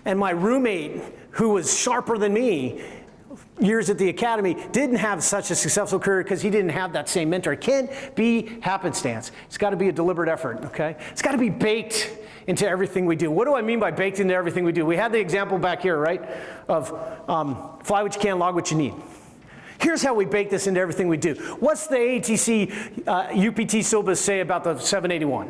And my roommate, who was sharper than me, years at the academy, didn't have such a successful career because he didn't have that same mentor. It can't be happenstance. It's got to be a deliberate effort, okay? It's got to be baked into everything we do. What do I mean by baked into everything we do? We had the example back here, right, of fly what you can, log what you need. Here's how we bake this into everything we do. What's the ATC UPT syllabus say about the 781?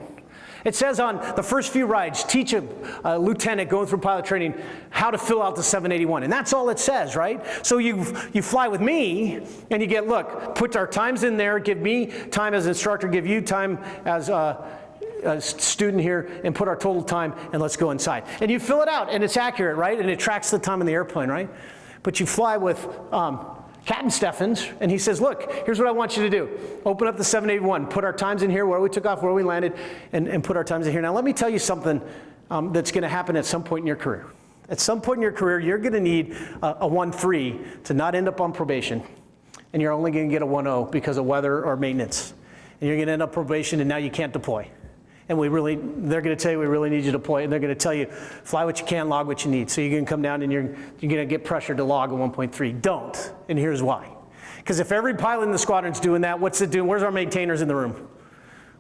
It says on the first few rides, teach a lieutenant going through pilot training how to fill out the 781. And that's all it says, right? So you fly with me and you get, look, put our times in there, give me time as instructor, give you time as a student here, and put our total time, and let's go inside. And you fill it out, and it's accurate, right? And it tracks the time in the airplane, right? But you fly with Captain Steffens, and he says, look, here's what I want you to do. Open up the 781, put our times in here, where we took off, where we landed, and put our times in here. Now let me tell you something that's going to happen at some point in your career. At some point in your career, you're going to need a 1-3 to not end up on probation, and you're only going to get a 1-0 because of weather or maintenance. And you're going to end up probation, and now you can't deploy. And they're going to tell you we really need you to deploy, and they're going to tell you fly what you can, log what you need. So you're going to come down and you're going to get pressured to log a 1.3. Don't, and here's why. Because if every pilot in the squadron's doing that, what's it doing? Where's our maintainers in the room?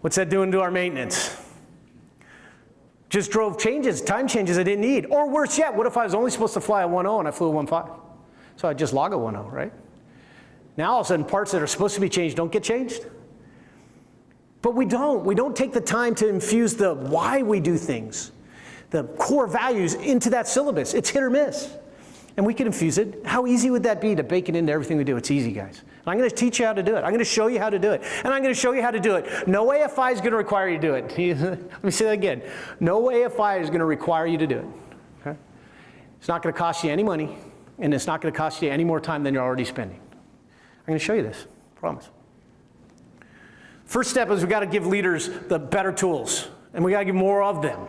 What's that doing to our maintenance? Just drove changes, time changes I didn't need. Or worse yet, what if I was only supposed to fly a 1.0 and I flew a 1.5? So I just log a 1-0, right? Now all of a sudden parts that are supposed to be changed don't get changed. But we don't. We don't take the time to infuse the why we do things, the core values into that syllabus. It's hit or miss. And we can infuse it. How easy would that be to bake it into everything we do? It's easy, guys. And I'm going to teach you how to do it. I'm going to show you how to do it. And I'm going to show you how to do it. No AFI is going to require you to do it. Let me say that again. No AFI is going to require you to do it. Okay? It's not going to cost you any money, and it's not going to cost you any more time than you're already spending. I'm going to show you this. I promise. First step is we've got to give leaders the better tools, and we got to give more of them.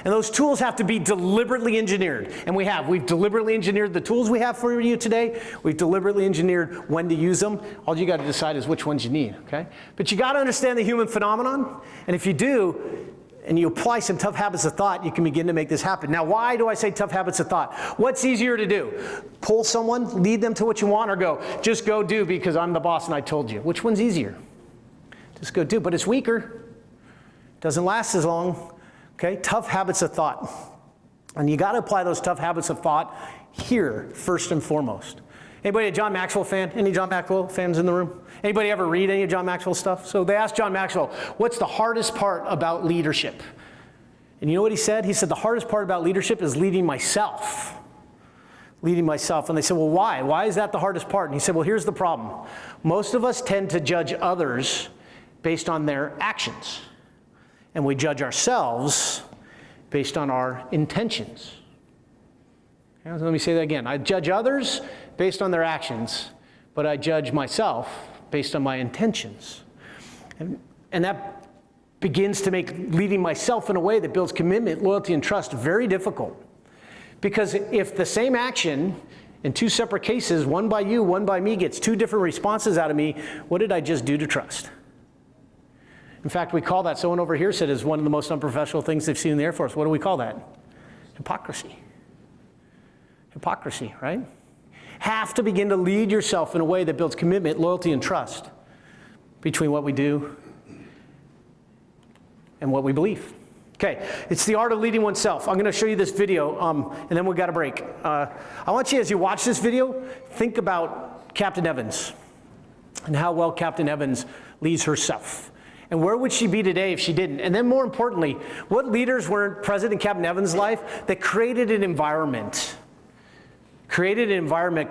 And those tools have to be deliberately engineered. And we have. We've deliberately engineered the tools we have for you today. We've deliberately engineered when to use them. All you got to decide is which ones you need, okay? But you got to understand the human phenomenon. And if you do, and you apply some tough habits of thought, you can begin to make this happen. Now, why do I say tough habits of thought? What's easier to do? Pull someone, lead them to what you want, or go, just go do because I'm the boss and I told you? Which one's easier? Just go do, but it's weaker. Doesn't last as long. Okay, tough habits of thought. And you got to apply those tough habits of thought here, first and foremost. Anybody a John Maxwell fan? Any John Maxwell fans in the room? Anybody ever read any of John Maxwell stuff? So they asked John Maxwell, what's the hardest part about leadership? And you know what he said? He said, the hardest part about leadership is leading myself. Leading myself. And they said, well, why? Why is that the hardest part? And he said, well, here's the problem. Most of us tend to judge others based on their actions. And we judge ourselves based on our intentions. Okay, so let me say that again. I judge others based on their actions, but I judge myself based on my intentions. And that begins to make leading myself in a way that builds commitment, loyalty, and trust very difficult. Because if the same action in two separate cases, one by you, one by me, gets two different responses out of me, what did I just do to trust? In fact, we call that, someone over here said, is one of the most unprofessional things they've seen in the Air Force. What do we call that? Hypocrisy. Hypocrisy, right? Have to begin to lead yourself in a way that builds commitment, loyalty, and trust between what we do and what we believe. Okay, it's the art of leading oneself. I'm going to show you this video, and then we've got a break. I want you, as you watch this video, think about Captain Evans and how well Captain Evans leads herself. And where would she be today if she didn't? And then more importantly, what leaders were present in Captain Evans' life that created an environment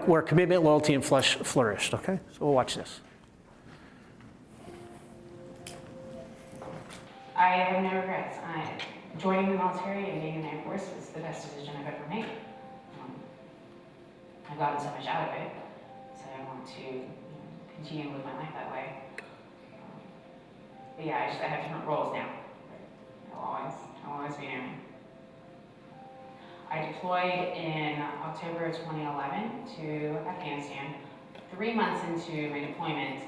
where commitment, loyalty, and flourished, okay? So we'll watch this. I have no regrets. Joining the military and being in the Air Force was the best decision I've ever made. I've gotten so much out of it, so I want to continue to live my life that way. But yeah, I have different roles now. I'll always be airman. I deployed in October 2011 to Afghanistan. 3 months into my deployment,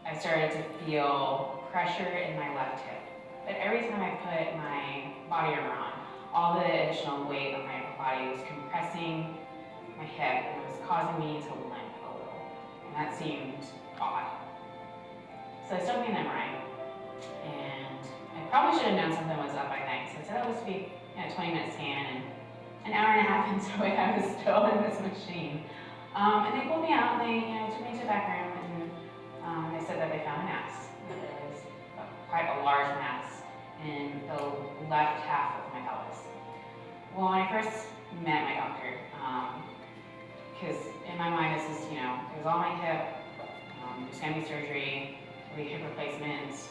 I started to feel pressure in my left hip. But every time I put my body armor on, all the additional weight on my body was compressing my hip, and it was causing me to limp a little. And that seemed odd. So I started getting MRI, and I probably should have known something was up by night. So I said, oh, this would be 20-minute scan, and an hour and a half into it, I was still in this machine. And they pulled me out, and they took me to the back room, and they said that they found a mass. It was quite a large mass in the left half of my pelvis. Well, when I first met my doctor, because in my mind this is, it was all my hip, there's gonna be surgery, there'll be hip replacements,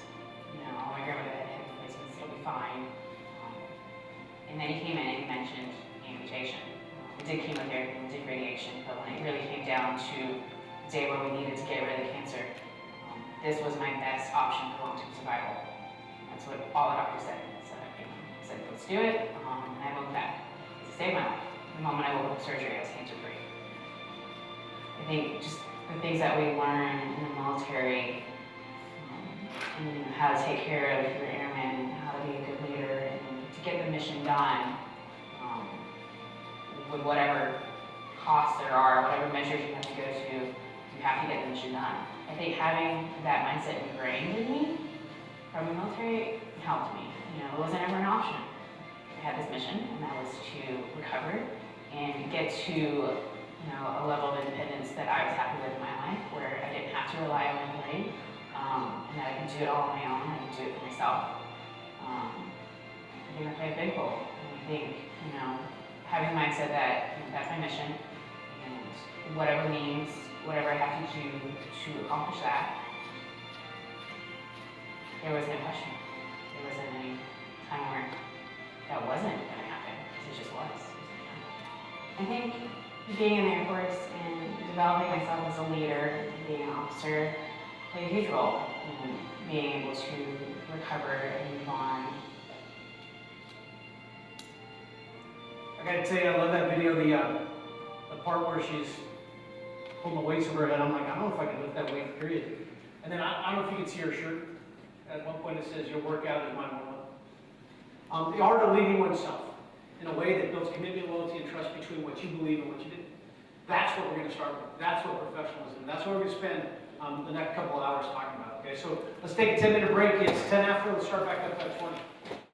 all my grandmother had hip replacements, it'll be fine. And then he came in and he mentioned amputation. We did chemotherapy, we did radiation, but when it really came down to the day where we needed to get rid of the cancer, this was my best option for long-term survival. That's what all the doctors said. So I said, let's do it, and I moved back. It saved my life. The moment I woke up from surgery, I was cancer-free. I think just the things that we learn in the military, and how to take care of your airmen, and how to be a good leader, and to get the mission done, with whatever costs there are, whatever measures you have to go to, you have to get the mission done. I think having that mindset ingrained in me from the military helped me. It wasn't ever an option. I had this mission, and that was to recover and get to a level of independence that I was happy with in my life, where I didn't have to rely on anybody, and that I could do it all on my own, I could do it for myself. I think I play a big role, and I think, having the mindset that that's my mission, and whatever means, whatever I have to do to accomplish that, there was no question. There wasn't any time where that wasn't going to happen, because it just was. I think being in the Air Force and developing myself as a leader, being an officer, played a huge role in being able to recover and move on. I gotta tell you, I love that video, the part where she's pulling the weights over her head. I'm like, I don't know if I can lift that weight, period. And then I don't know if you can see her shirt. At one point it says, your workout is my warm-up. The art of leading oneself in a way that builds commitment, loyalty, and trust between what you believe and what you do. That's what we're going to start with. That's what professionalism is. That's what we're going to spend the next couple of hours talking about. Okay, so let's take a 10-minute break. It's 10 after. Let's start back up at 20.